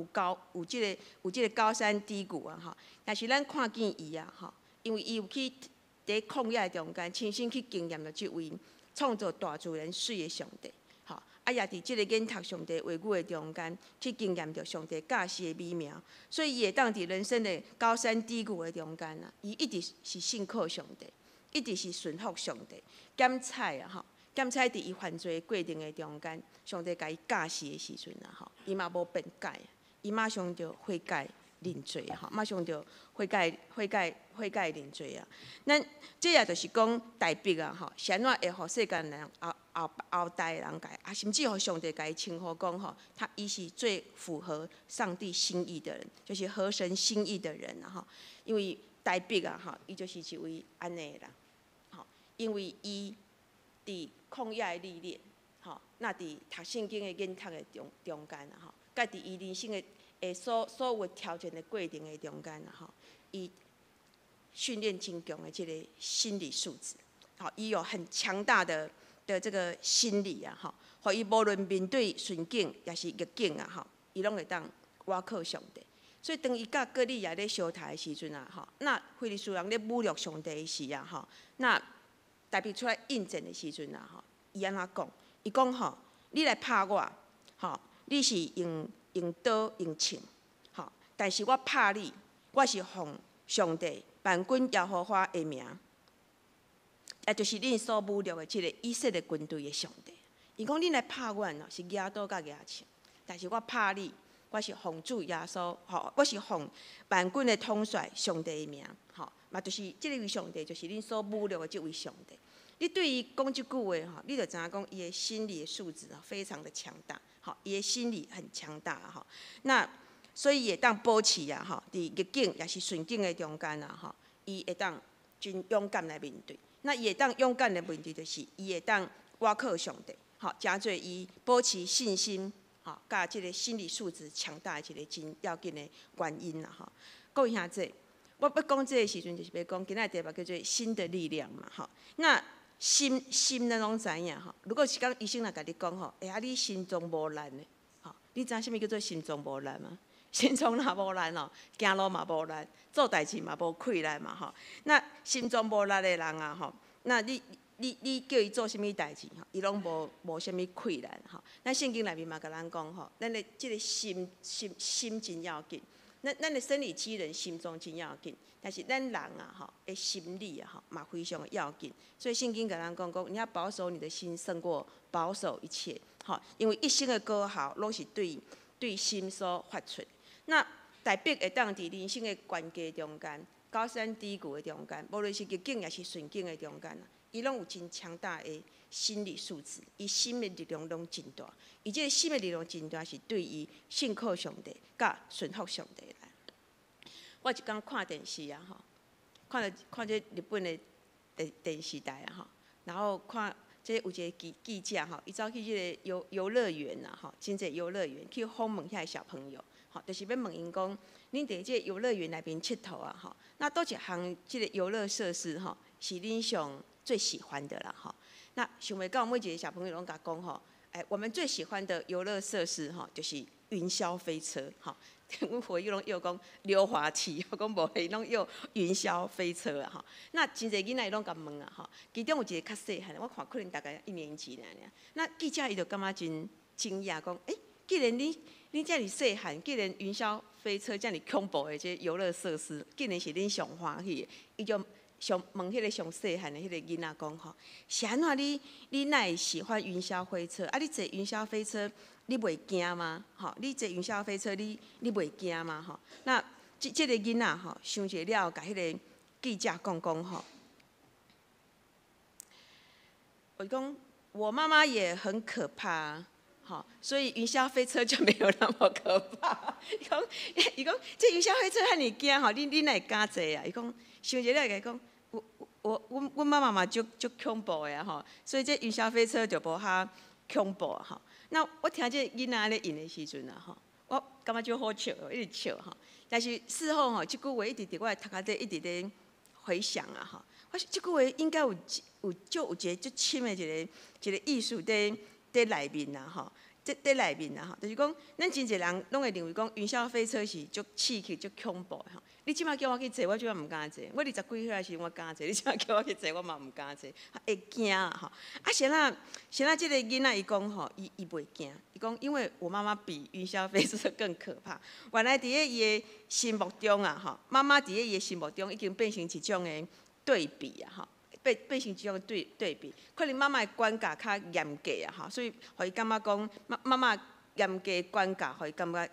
有即个高山低谷啊，吼。但是咱看见伊啊，吼，因为伊有去伫旷野中间，亲身去经验了即位创造大自然水的上帝。啊，也伫即个研读上帝话语的中间，去经验着上帝教示的美妙，所以伊会当伫人生的高山低谷的中间啊，伊一直是信靠上帝，一直是顺服上帝。检采啊，吼，检采伫伊犯罪过程的中间，上帝甲伊教示的时阵啊，吼，伊嘛无变改，伊马上就悔改认罪啊，吼，马上就悔改认罪啊。咱这也就是讲代笔啊，吼，是安怎会互世间人后代的人甲，甚至互上帝甲伊称呼讲吼，伊是最符合上帝心意的人，就是合神心意的人啊吼。因为代笔啊吼，伊就是一位安尼的人，吼，因为伊伫旷野的历练，吼，那伫读圣经的研读的中间啊吼，甲伫伊人生的所有挑战的过程的中间啊吼，伊训练真强的这个心理素质，好，伊有很强大的这个心理啊，吼，互伊无论面对顺境也是逆境啊，吼，伊拢会当倚靠上帝。所以当伊甲歌利亚咧相谈的时阵啊，吼，那非利士人咧侮辱上帝的时啊，吼，那代表出来印证的时阵啊，吼，伊安怎讲？伊讲吼，你来拍我，吼，你是用刀用枪，吼，但是我拍你，我是奉上帝万军耶和华的名，也就是恁所侮辱的即个以色列军队的上帝。伊讲恁来拍我喏，是举刀甲举枪，但是我拍你，我是奉主耶稣，吼，我是奉万军的统帅上帝的名，吼，嘛就是即个位上帝，就是恁所侮辱的即位上帝。你对伊讲即句话吼，你就知影讲伊的心理的素质非常的强大，吼，伊的心理很强大吼。那所以会当保持啊，吼，伫逆境也是顺境的中间啊，吼，伊会当真勇敢来面对。那伊会当勇敢来面对，就是伊会当倚靠上帝，吼，真做伊保持信心，吼，甲即个心理素质强大的一个真要紧的原因啦，吼。各位兄弟，我要讲这个时阵，就是要讲今仔题目叫做新的力量嘛，吼。那心咱拢知影吼。如果是讲医生来甲你讲吼，哎呀，你心脏无力的，吼，你知影啥物叫做心脏无力吗？心脏若无力哦，行路嘛无力，做代志嘛无气力嘛吼。那心脏无力的人啊吼，那你叫伊做啥物代志吼，伊拢无啥物气力吼。咱圣经内面嘛甲咱讲吼，咱的即个心真要紧。咱的生理机能心脏真要紧，但是咱人啊吼的心理啊吼嘛非常的要紧。所以圣经甲咱讲，你要保守你的心胜过保守一切，吼，因为一生的果效拢是对心所发出。那大笔会当伫人生的关键中间、高山低谷的中间，无论是逆境也是顺境的中间，伊拢有真强大的心理素质，伊心的力量拢真大。伊即个心的力量真大，是对伊信靠上帝、甲顺服上帝来。我一天看电视啊，吼，看这日本的电视台啊，吼，然后看这有一个记者吼，伊走去即个游乐园啊，吼，真济游乐园去访问遐个小朋友，吼，就是要问因讲，恁伫即个游乐园内面佚佗啊，吼，那倒一项即个游乐设施吼，是恁上最喜欢的啦，吼。那想袂到每一个小朋友拢甲讲吼，哎，我们最喜欢的游乐设施吼，就是云霄飞车，吼。阮回忆拢又讲溜滑梯，我讲无伊拢又云霄飞车啊，吼。那真侪囡仔伊拢甲问啊，吼。其中有一个较细汉，我看可能大概1年级尔。那记者伊就感觉真惊讶，讲，既然恁遮尔细汉，既然云霄飞车遮尔恐怖的这游乐设施，竟然是恁上欢喜的，伊就问迄个上细汉的迄个囡仔讲吼，是安怎你哪会喜欢云霄飞车？啊，你坐云霄飞车，你袂惊吗？吼，你坐云霄飞车，你袂惊吗？吼，那这个囡仔吼，想一了，甲迄个记者讲吼，我讲我妈妈也很可怕。好，所以云霄飞车就没有那么可怕。伊讲，这云霄飞车遐尔惊吼，你哪会敢坐啊？伊讲，想一了，伊讲，阮妈妈嘛就恐怖的吼，所以这云霄飞车就无遐恐怖吼。那我听这囡仔咧演的时阵啊吼，我感觉就好笑哦，一直笑吼。但是事后吼，这句话一直伫我的头壳底一直咧回想啊吼。我说这句话应该有一个最深的一个意思在内面啦吼，在内面啦吼，就是讲，咱真侪人拢会认为讲云霄飞车是足刺激、足恐怖的吼。你即摆叫我去坐，我即摆毋敢坐。我20几岁时我敢坐，你即摆叫我去坐，我嘛毋敢坐，会惊啊吼。啊，现在即个囡仔伊讲吼，伊袂惊，伊讲因为我妈妈比云霄飞车更可怕。原来伫咧伊的心目中啊吼，妈妈伫咧伊的心目中已经变成一种的对比啊吼。变成一种对比，可能妈妈的管教较严格啊，吼，所以互伊感觉讲妈妈严格的管教，互伊感觉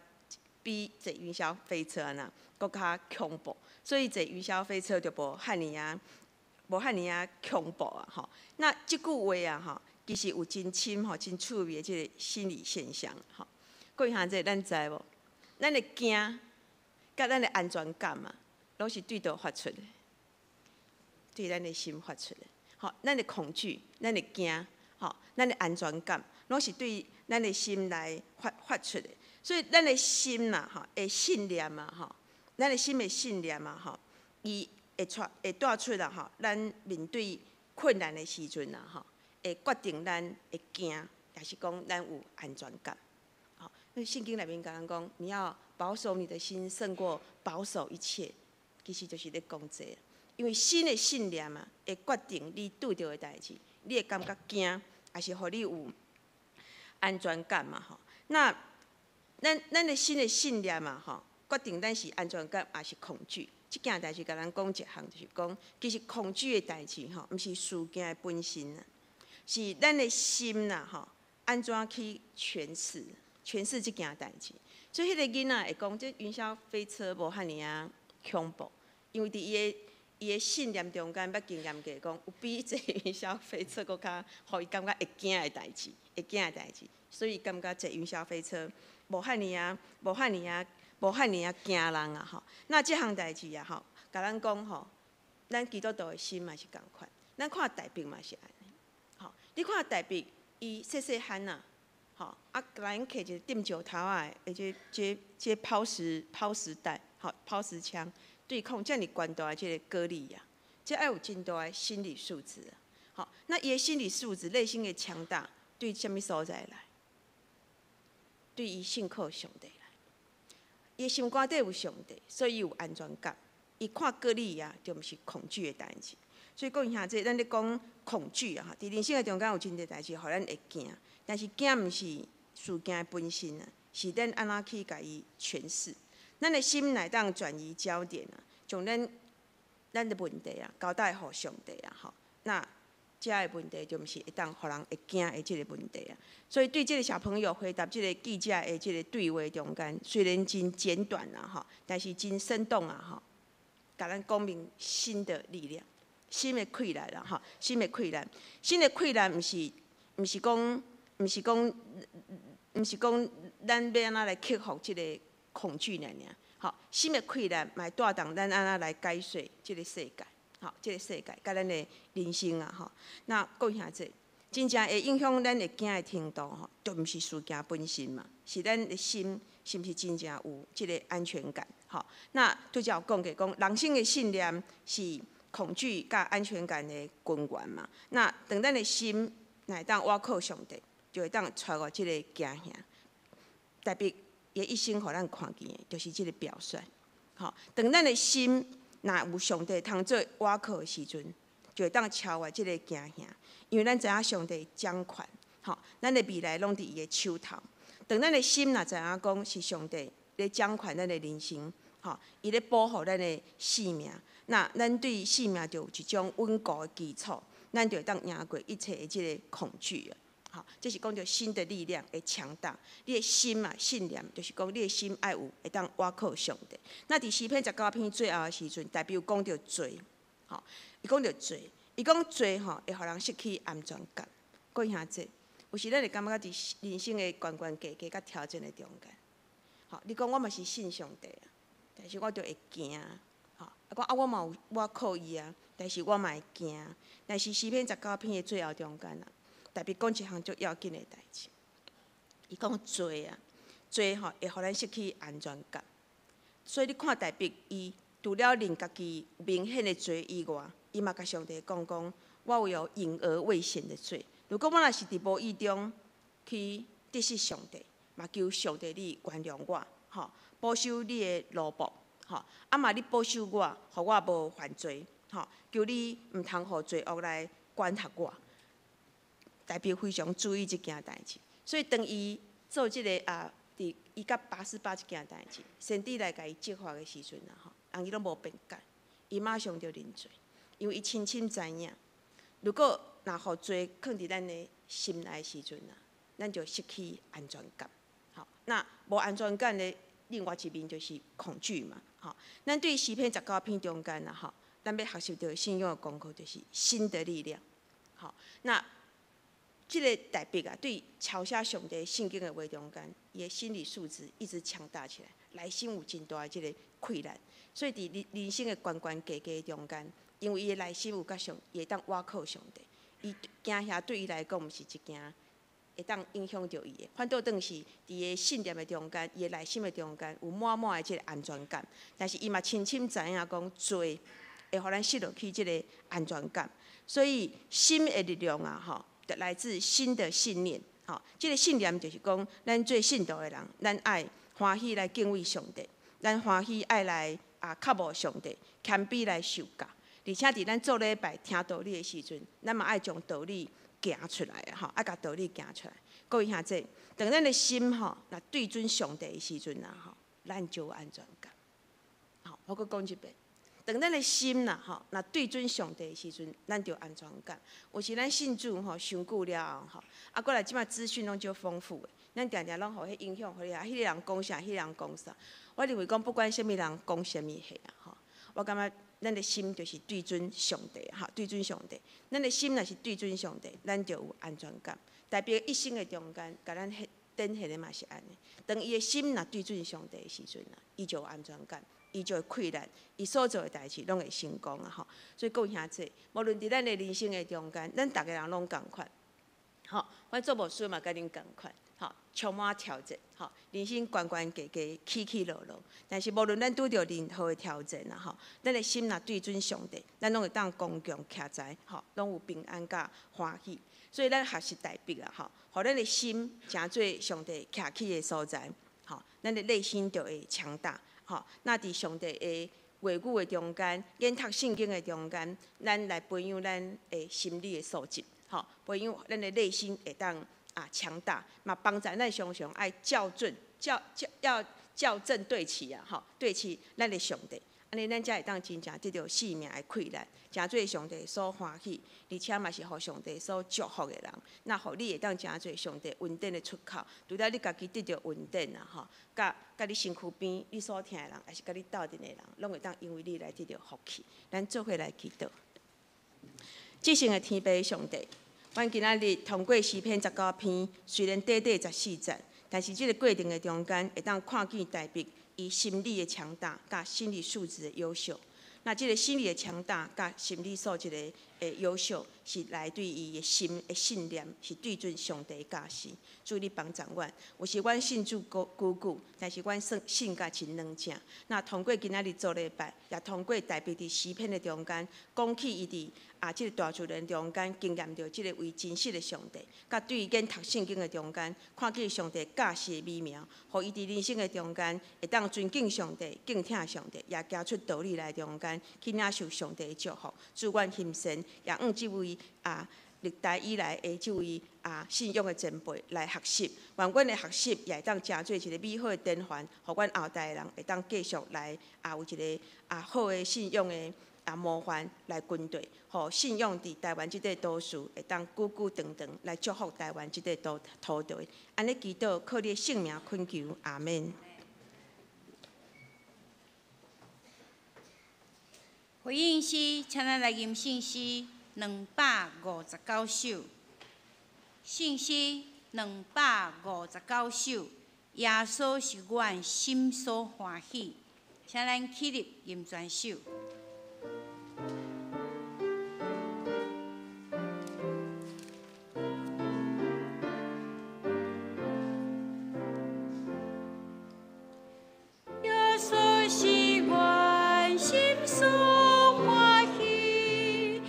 比坐云霄飞车啊，搁较恐怖，所以坐云霄飞车就无遐尔啊恐怖啊，吼。那即句话啊，吼，其实有真深吼、真趣味的即个心理现象，吼。各位兄弟，咱知无？咱的惊，甲咱的安全感啊，拢是对倒发出的。对咱的心发出的，吼，咱的恐惧、咱的惊，吼，咱的安全感，拢是对咱的心来发出的。所以咱的心呐，吼，的信念啊，吼，咱的心的信念啊，吼，伊会带出啦，吼，咱面对困难的时阵啊，吼，会决定咱会惊，也是讲咱有安全感。好，那圣经内面讲讲，你要保守你的心胜过保守一切，其实就是咧讲这个。因为新的信念嘛，会决定你拄到的代志，你会感觉惊，也是互你有安全感嘛吼。那咱的新的信念嘛吼，决定咱是安全感还是恐惧。即件代志，甲咱讲一项，就是讲，其实恐惧的代志吼，毋是事件的本身啊，是咱的心呐吼，安怎去诠释即件代志。所以迄个囡仔会讲，这云霄飞车无遐尔啊恐怖，因为伫伊的信念中间，捌经验过讲，有比这云霄飞车搁较，互伊感觉会惊的代志，所以感觉坐云霄飞车无遐尔啊惊人啊吼。那即项代志啊吼，甲咱讲吼，咱基督徒的心嘛是共款，咱看大兵嘛是安尼。吼，你看大兵伊细汉啊，吼啊，甲咱摕一个钉石头啊的，这抛石弹，吼抛石枪对抗遮尔悬大的这个戈利亚，这要有真大的心理素质啊。好，那伊的心理素质、内心的强大，对什么所在来？对伊信靠上帝来。伊心肝底有上帝，所以有安全感。伊看戈利亚就毋是恐惧的代志。所以讲一下这，咱咧讲恐惧啊，伫人生的中间有真侪代志，互咱会惊。但是惊毋是事件的本身啊，是咱安怎去甲伊诠释。咱的心乃当转移焦点啊，将咱的问题啊交代互上帝啊，吼。那遮的问题就毋是会当互人会惊的即个问题啊。所以对即个小朋友回答即个记者的即个对话中间，虽然真简短啊，吼，但是真生动啊，吼，甲咱讲明新的力量。心的溃烂啦，吼，心的溃烂，毋是讲咱要安怎来克服即个恐惧尔，吼，心的溃烂，嘛带动咱安怎来解说即个世界，吼，即个世界甲咱的人生啊，吼，那讲下这，真正会影响咱会惊的程度，吼，就毋是事件本身嘛，是咱的心是毋是真正有即个安全感，吼，那拄则有讲过，讲人生的信念是恐惧甲安全感的根源嘛。那当咱的心乃当倚靠上帝，就会当带我即个行向。特别伊一生互咱看见的，就是即个表率。吼，当咱的心若有上帝通做倚靠的时阵，就会当超越即个行向。因为咱知影上帝掌权，吼，咱的未来拢伫伊的手头。当咱的心若知影讲是上帝咧掌权咱的人生，吼，伊咧保护咱的性命。那咱对性命就有一种稳固的基础，咱就会当赢过一切的即个恐惧啊！好，这是讲到心的力量会强大。你的心啊，信念就是讲你的心爱有会当倚靠上帝。那伫诗篇19篇最后的时阵，代表讲到罪，吼，伊讲到罪，伊讲罪吼会互人失去安全感。讲一下这，有时咱会感觉伫人生的悬悬低低甲挑战的中间，吼，你讲我嘛是信上帝啊，但是我就会惊。讲啊，我嘛有倚靠伊啊，但是我嘛会惊。但是诗篇19篇的最后中间啊，特别讲一项足要紧的代志。伊讲罪啊，罪吼会互咱失去安全感。所以你看大别伊除了令家己明显的罪以外，伊嘛甲上帝讲，我有隐而未显的罪。如果我若是伫无意中去得失上帝，嘛求上帝你原谅我，吼，保守你的奴仆。吼，啊嘛，你保守我，互我无犯罪，吼，求你毋通互罪恶来管辖我。代表非常注意即件代志，所以当伊做即个伫伊甲拔示巴即件代志，先帝来甲伊责罚的时阵啊，吼，人伊拢无辩解，伊马上就认罪，因为伊深深知影，如果若互罪藏伫咱的心内的时阵啊，咱就失去安全感。好，那无安全感的另外一面就是恐惧嘛。吼，咱对诗篇19篇中间啊，吼，咱要学习到信仰的功课，就是新的力量。好，那这个代表啊，对抄写上帝圣经的话中间，伊的心理素质一直强大起来，内心有真大的这个溃烂。所以伫人生的悬悬低低中间，因为伊的内心有甲上，伊会当倚靠上帝，伊惊遐对伊来讲毋是一件会当影响到伊的，反倒当是伫伊信念的中间，伊内心的中间有满满的即个安全感。但是伊嘛深深知影讲罪会互咱失落去即个安全感。所以心的力量啊，吼，就来自新的信念。吼，即个信念就是讲，咱做信徒的人，咱爱欢喜来敬畏上帝，咱欢喜爱来靠无上帝，谦卑来受教。而且伫咱做礼拜听道理的时阵，咱嘛爱将道理行出来啊！吼，甲道理行出来。各位兄弟，当咱的心吼，若对准上帝的时阵啊，吼，咱就有安全感。好，我搁讲一遍。当咱的心呐，吼，若对准上帝的时阵，咱就有安全感。有时咱信主吼，伤久了后吼，啊，过来即马资讯拢足丰富的，咱定定拢互迄影响，互你啊，迄个人讲啥，迄个人讲啥。我认为讲，不管什么人讲什么话啊，吼，我感觉咱的心就是对准上帝，哈，对准上帝。咱的心若是对准上帝，咱就有安全感。代表一生的中间，甲咱展现的嘛是安尼。当伊的心若对准上帝的时阵啊，伊就有安全感。伊就会快乐，伊所做的代志拢会成功啊！吼，所以各位兄弟，无论伫咱的人生的中间，咱逐个人拢共款。吼，我做牧师嘛，甲恁共款。吼，充满挑战。吼，人生关关过过，起起落落。但是无论咱拄着任何的挑战啊，吼，咱的心若对准上帝，咱拢会当刚强徛在，吼，拢有平安甲欢喜。所以咱学习大笔啊，吼，互咱的心成做上帝徛起的所在。吼，咱的内心就会强大。吼，那伫上帝的话语的中间，研读圣经的中间，咱来培养咱的心理的素质，吼，培养咱的内心会当强大，嘛帮助咱常常爱校正对齐啊，吼，对齐咱的上帝，安尼咱才会当真正得到生命的快乐，诚做上帝所欢喜，而且嘛是互上帝所祝福的人。那互你会当诚做上帝稳定的出口，除了你家己得到稳定啊，吼，甲你身躯边你所听的人，还是甲你斗阵的人，拢会当因为你来得到福气。咱做伙来祈祷。至圣的天父上帝，阮今仔日通过诗篇19篇，虽然短短14节，但是即个过程的中间，会当看见大笔伊心理的强大，甲心理素质的优秀。那即个心理的强大，甲心理素质的优秀，是来对伊的心的信念，是对准上帝的教示。主你帮助阮，有时阮信主久，但是阮信甲真软正。那通过今仔日做礼拜，也通过大笔伫诗篇的中间，讲起伊伫即个大自然中间经验到即个为真实的上帝，甲对伊研读圣经的中间，看见上帝教示的美妙，互伊伫人生的中间会当尊敬上帝、敬听上帝，也行出道理来中间去领受上帝的祝福。祝愿心神也用即位历代以来的即位信仰的前辈来学习，愿阮的学习也会当成做一个美好的典范，互阮后代的人会当继续来有一个好的信仰的模范来跟对，互信仰伫台湾即块岛屿会当久久长长来祝福台湾即块土地。安尼祈祷，靠你的圣名恳求，阿门。回应诗，请咱来吟信诗259首。信诗259首，耶稣是阮心所欢喜，请咱起立吟全首。耶稣是阮心所欢喜，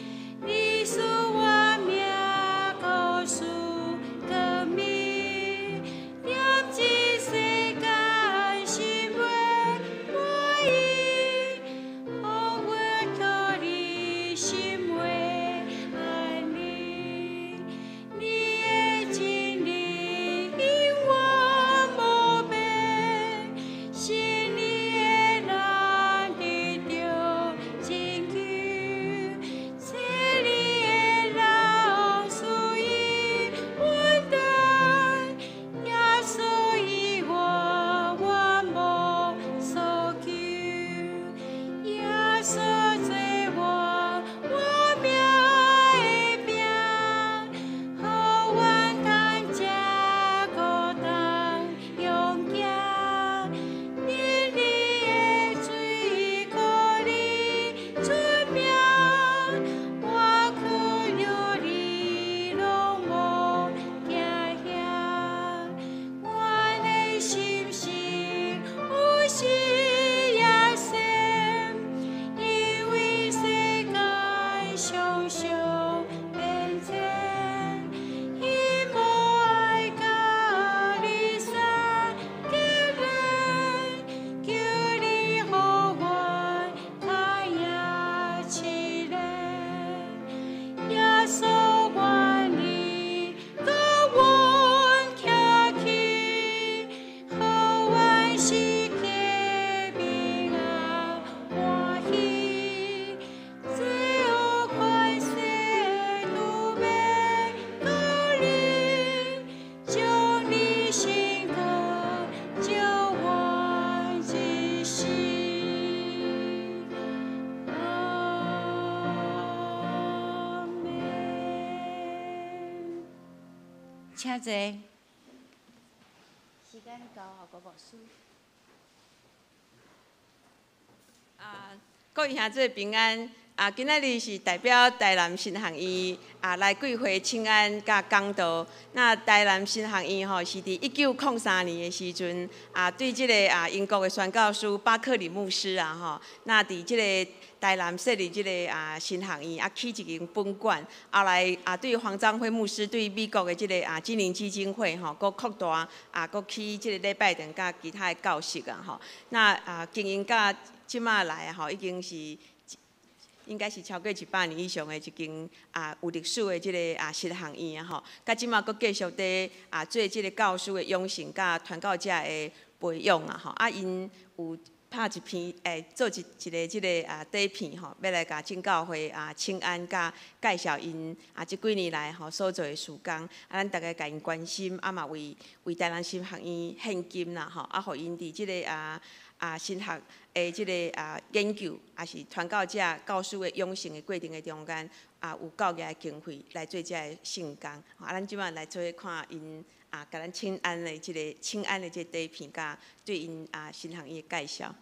你是我命告诉革命，念这世间心愿满意，红请坐。时间到，互国牧师。各位兄姊平安。今仔日是代表台南新学院来贵会请安甲讲道。那台南新学院是伫1903年的时阵对即个英国的宣教师巴克里牧师那伫即个台南设立即个新学院起一间本馆，后来对黄章辉牧师对美国的即个金陵基金会搁扩大搁起即个礼拜堂甲其他的教室那经营到即马来已经是。应该是超过100年以上的一间有历史的即个新学院甲即马阁继续伫做即个教师的养成甲传教者的培养因有拍一篇做一个即个底片要来甲正教会请安甲介绍因即几年来所做的事工咱大家甲因关心嘛为台南新学院献金互因伫即个新学的即个研究，也是传教者教师的养成的过程的中间，有够额的经费来做这个圣工。咱即摆来做看因甲咱请安的即个请安的即个底片，甲对因新学院的介绍。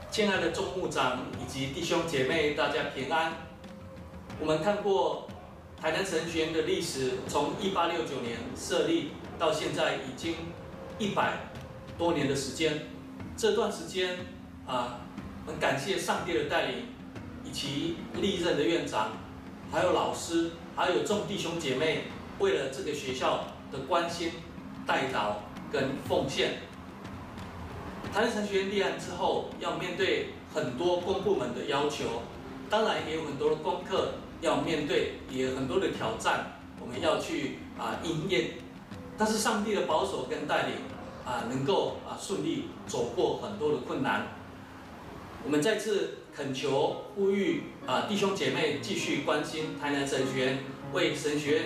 亲爱的众牧长以及弟兄姐妹，大家平安。我们看过台南神学院的历史，从1869年设立到现在已经100多年的时间。这段时间很感谢上帝的带领，以及历任的院长，还有老师，还有众弟兄姐妹，为了这个学校的关心、代祷跟奉献。台南神学院立案之后，要面对很多公部门的要求，当然也有很多的功课要面对，也有很多的挑战，我们要去应验。但是上帝的保守跟带领能够顺利走过很多的困难。我们再次恳求呼吁弟兄姐妹继续关心台南神学院，为神学院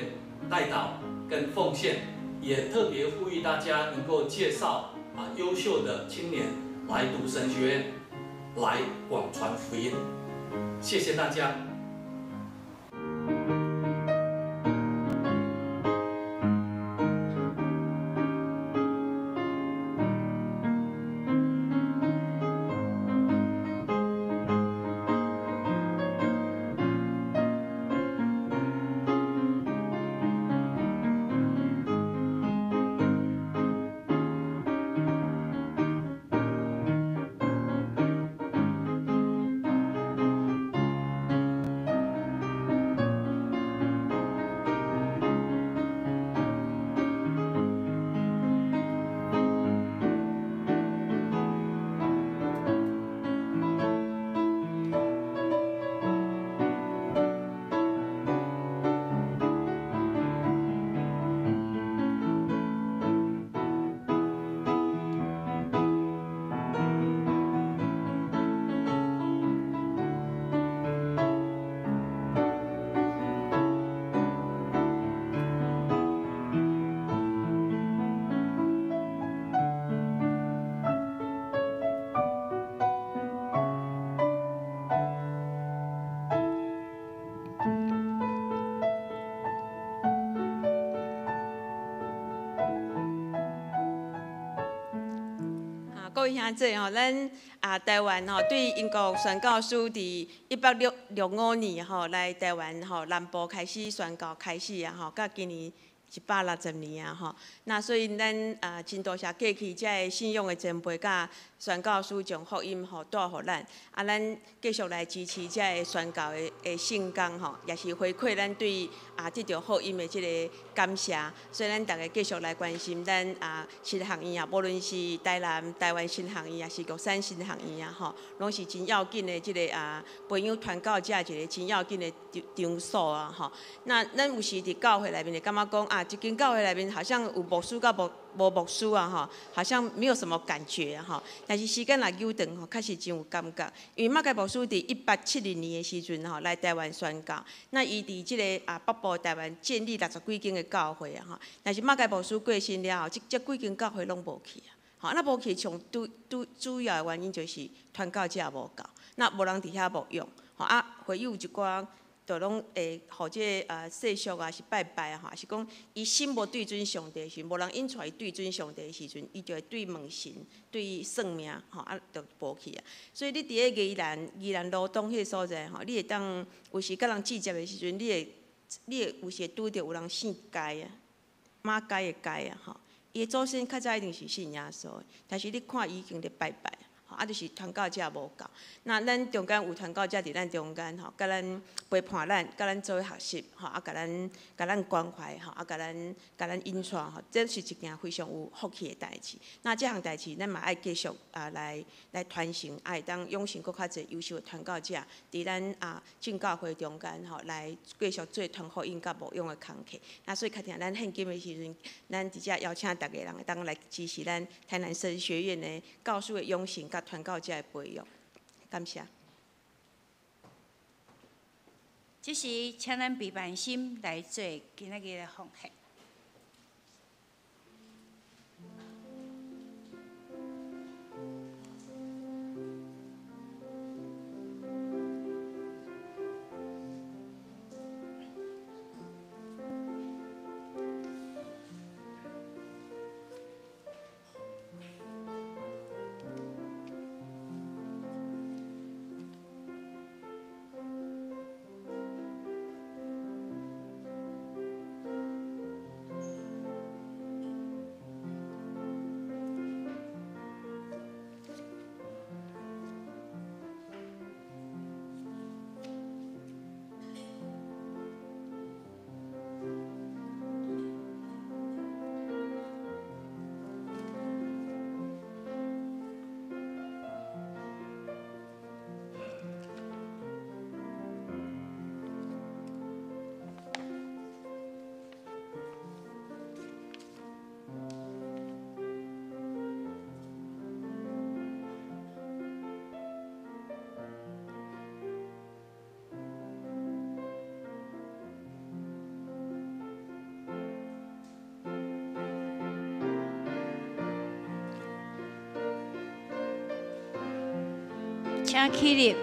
代祷跟奉献，也特别呼吁大家能够介绍优秀的青年来读神学院，来广传福音。谢谢大家。位兄弟吼，咱台湾吼对英国宣教师伫1865年吼来台湾吼南部开始宣教开始啊吼，到今年160年啊吼。那所以咱真多谢过去遮个信仰的前辈甲宣教师将福音吼带互咱，咱继续来支持遮个宣教的圣工吼，也是回馈咱对得到福音的即个感谢。所以咱大家继续来关心咱新学院啊，无论是台湾新学院，也是国产新学院啊吼，拢是真要紧的即个培养传教者一个真要紧的场所啊吼。那咱有时伫教会内面，就感觉讲一间教会内面好像有牧师甲无牧师啊吼，好像没有什么感觉啊吼。但是时间若久长吼，确实真有感觉。因为马偕牧师伫1870年的时阵吼来台湾宣教，那伊伫即个北部台湾建立60几间的教会啊吼。但是马偕牧师过身了后，这几间教会拢无去啊。吼，那无去上主要的原因就是传教者无够，那无人伫遐牧养。吼会有一寡。就拢会，互即个世俗啊是拜拜啊吼，是讲伊心无对准上帝时，无人引出伊对准上帝的时阵，伊就会对问神、对算命吼就无去啊。所以你伫个宜兰罗东迄个所在吼，你会当有时甲人聚集的时阵，你会有时会拄着有人姓该啊，马该的该啊吼，伊的祖先较早一定是信耶稣的，但是你看伊已经咧拜拜。就是传教者无够，那咱中间有传教者伫咱中间吼，甲咱陪伴咱，甲咱做伙学习吼，甲咱关怀吼，甲咱引传吼，这是一件非常有福气的代志。那这项代志，咱嘛爱继续来传承，爱当养成搁较侪优秀的传教者，伫咱正教会中间吼，来继续做传福音甲牧养的工课。那所以，确定咱现今的时阵，咱直接邀请大家人当来支持咱台南神学院的教师的养成甲传教者的培养，感谢。这是请咱陪伴心来做今仔日的奉献。请起立。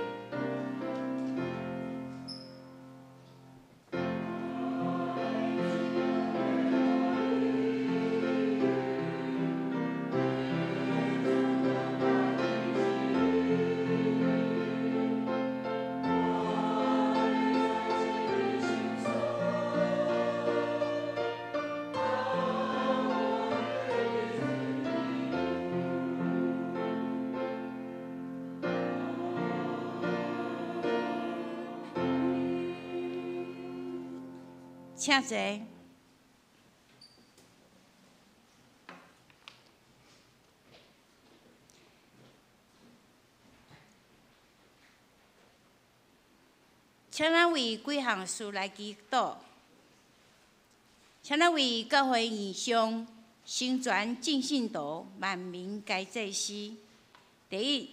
请坐。请咱为几项事来祈祷。请咱为教会院上宣传正信徒万民皆祭司。第一，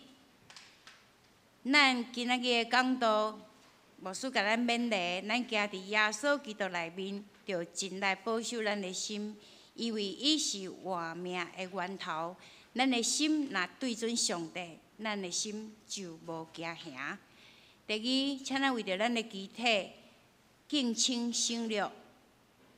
咱今仔日的讲道。牧师甲咱勉励，咱行伫耶稣基督内面，着真来保守咱的心，因为伊是活命的源头。咱的心若对准上帝，咱的心就无惊吓。第二，请咱为着咱的肢体敬请省略，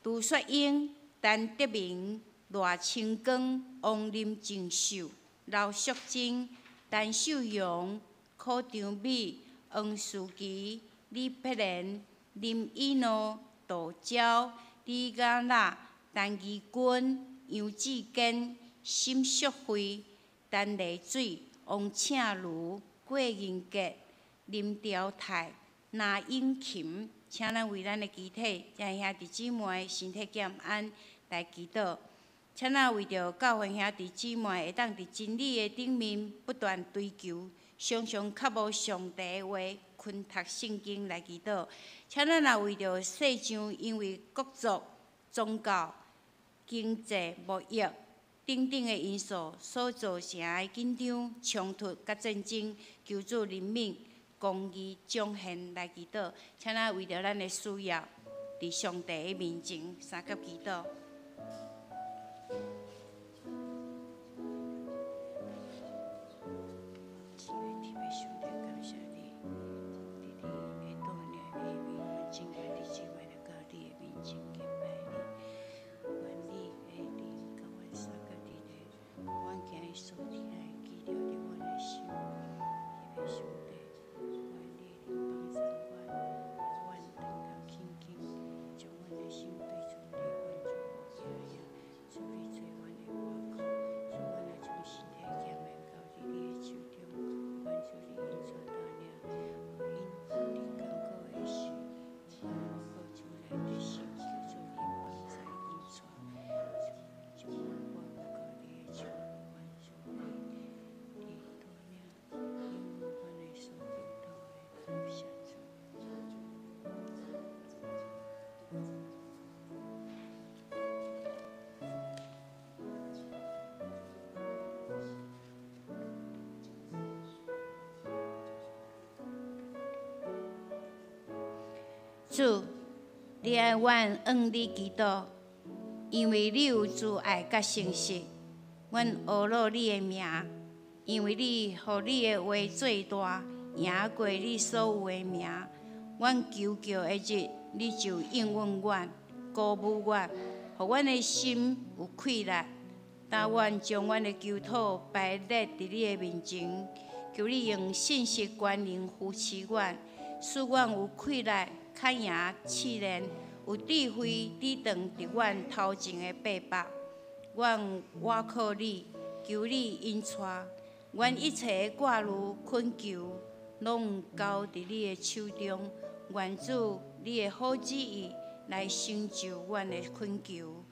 杜雪英、陈德明、赖清光、王林正秀、刘淑珍、陈秀荣、柯长美、黄舒琪、李碧莲、林依诺、杜昭、李雅娜、陈怡君、杨志坚、沈淑慧、陈丽水、王倩茹、郭英杰、林朝泰、那英琴，请咱为咱的遗体，将兄弟姊妹身体健安来祈祷。请咱为着教会兄弟姊妹会当伫真理的顶面不断追求，常常较无上帝的话，困读圣经来祈祷。请咱也为着世上因为国族、宗教、经济、贸易等等的因素所造成的紧张、冲突甲战争，求助人民公义彰显来祈祷。请咱为着咱的需要，伫上帝的面前三甲祈祷。主，你爱阮向你祈祷，因为你有慈爱甲诚实。阮学了你的名，因为你互你的话最大，赢过你所有的名。阮求叫的日，你就应允阮，鼓舞阮，互阮的心有气力。但阮将阮的求祷摆列伫你的面前，求你用信实关灵扶持阮，使阮有气力。较赢试炼，有智慧抵挡伫阮头前的八百。阮倚靠你，求你恩赐。阮一切的挂虑困求，拢交伫你的手中。愿主你的好旨意来成就阮的困求。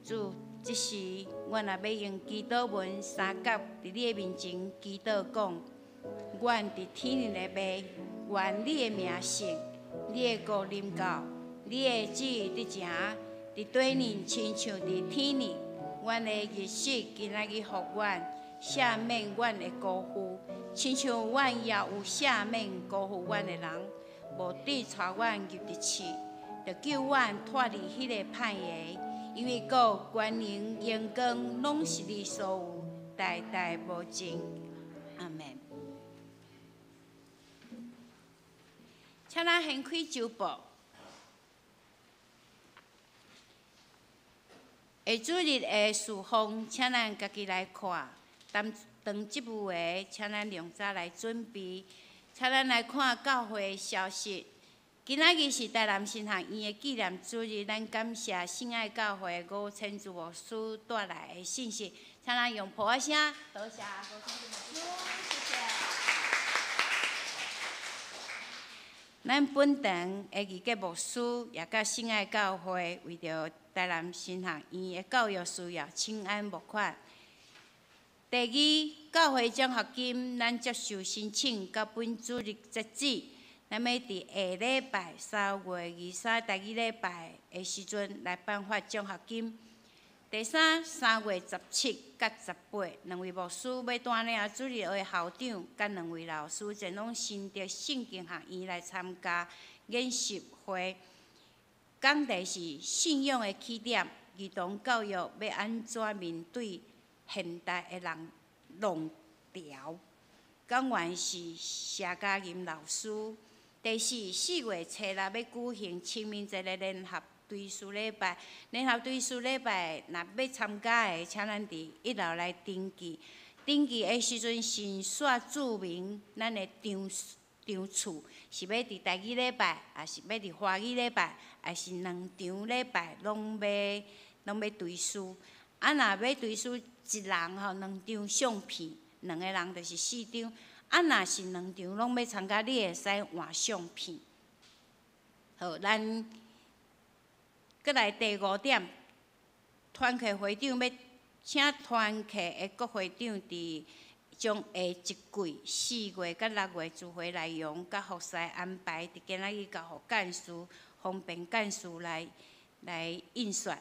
主，即时阮也要用祈祷文三角伫你的面前祈祷讲：阮伫天灵的爸，愿你的名圣。你的国临到，你的旨意伫正，伫地呢，亲像伫天呢。阮的日子今仔日互阮赦免阮的辜负，亲像阮也有赦免辜负阮的人，无抵带阮入地狱，着救阮脱离迄个歹个。因为国、权能、荣光，拢是你所有，代代无尽。阿门。请咱掀开周报，下主日的事项，请咱家己来看。当即部的，请咱量早来准备。请咱来看教会的消息。今仔日是台南新学院的纪念主日，咱感谢信爱教会吴千主牧师带来的信息。请咱用普话声，多谢吴千主牧师，谢谢。咱本堂的义结牧师也甲信爱教会为着台南新学院的教育需要，请按募款。第二，教会奖学金，咱接受申请，到本主日截止。咱要伫下礼拜3月23第二礼拜的时阵来颁发奖学金。第三，3月17甲18，两位牧师要带领主日学校长甲2位老师前往新竹圣经学院来参加研习会。讲题是信仰的起点，儿童教育要安怎面对现代的浪潮？讲员是谢家吟老师。第四，4月初6要举行清明节的联合追思礼拜。联合追思礼拜，若要参加的，请咱伫1楼来登记。登记的时阵，先刷注明咱的场次是要伫台语礼拜，还是要伫华语礼拜，还是2场礼拜拢要追思。啊，若要追思一人吼2张相片，2个人就是4张。啊，若是2场拢要参加，你会使换相片。好，咱搁来第5点，团契会长要请团契的各会长伫将下一季4月甲6月聚会内容甲服侍安排，伫今仔日交互干事，方便干事来印刷。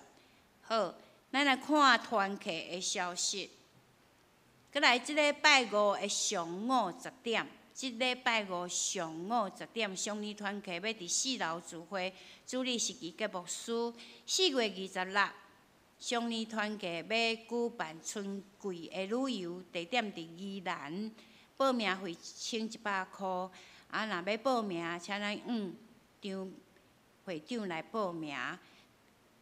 好，咱来看团契的消息。搁来，即礼拜5的上午10点，即礼拜5上午10点，上年团契要伫4楼聚会，主理是其节牧师。4月26日。上年团契要举办春季的旅游，地点伫宜兰，报名费1100块。啊，若要报名，请咱张会长来报名。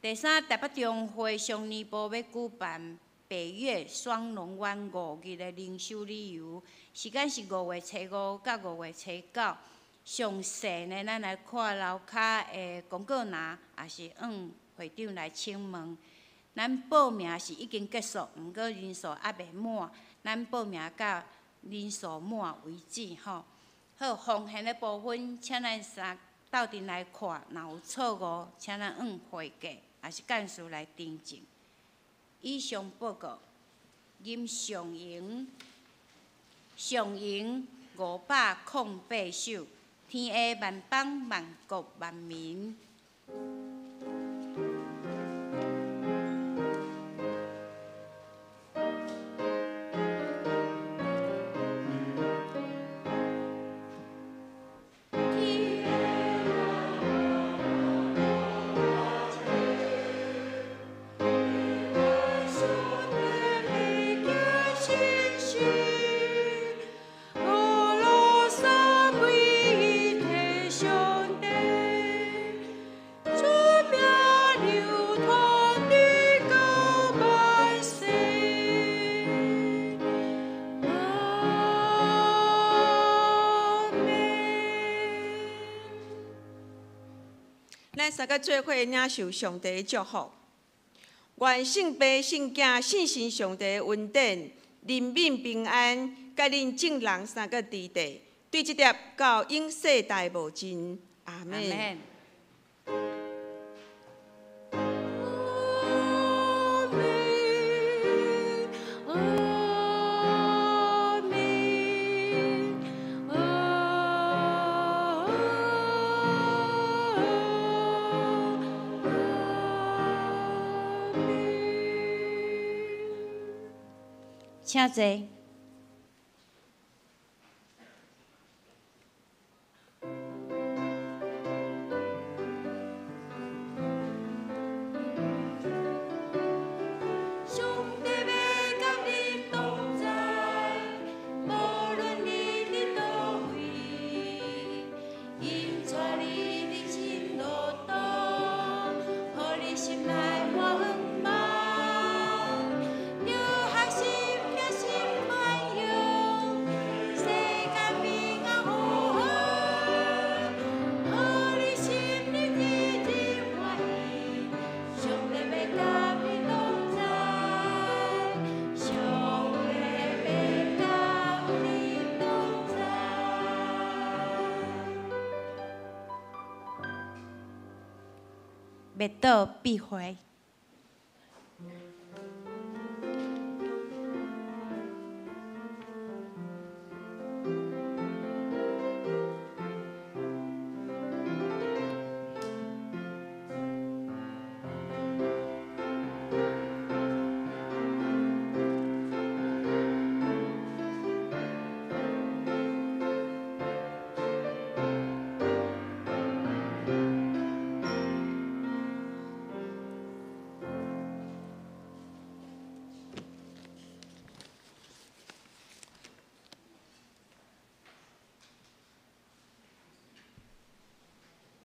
第3，台北中会上年部要举办北越双龙湾5日的灵修旅游，时间是5月初5到5月初9。详细呢，咱来看楼骹的公告栏，也是会长来请问。咱报名是已经结束，毋过人数还未满，咱报名到人数满为止吼。好，奉献的部分，请咱斗阵来看，若有错误，请咱会计，也是干事来订正。以上报告，任上营508首，天下万邦万国万民。咱三个做伙领受上帝的祝福，愿圣父、圣子、圣神上帝的恩典、人民平安，甲恁众人三个伫地，对这碟到永世代无尽。阿门。请坐。灭道必回。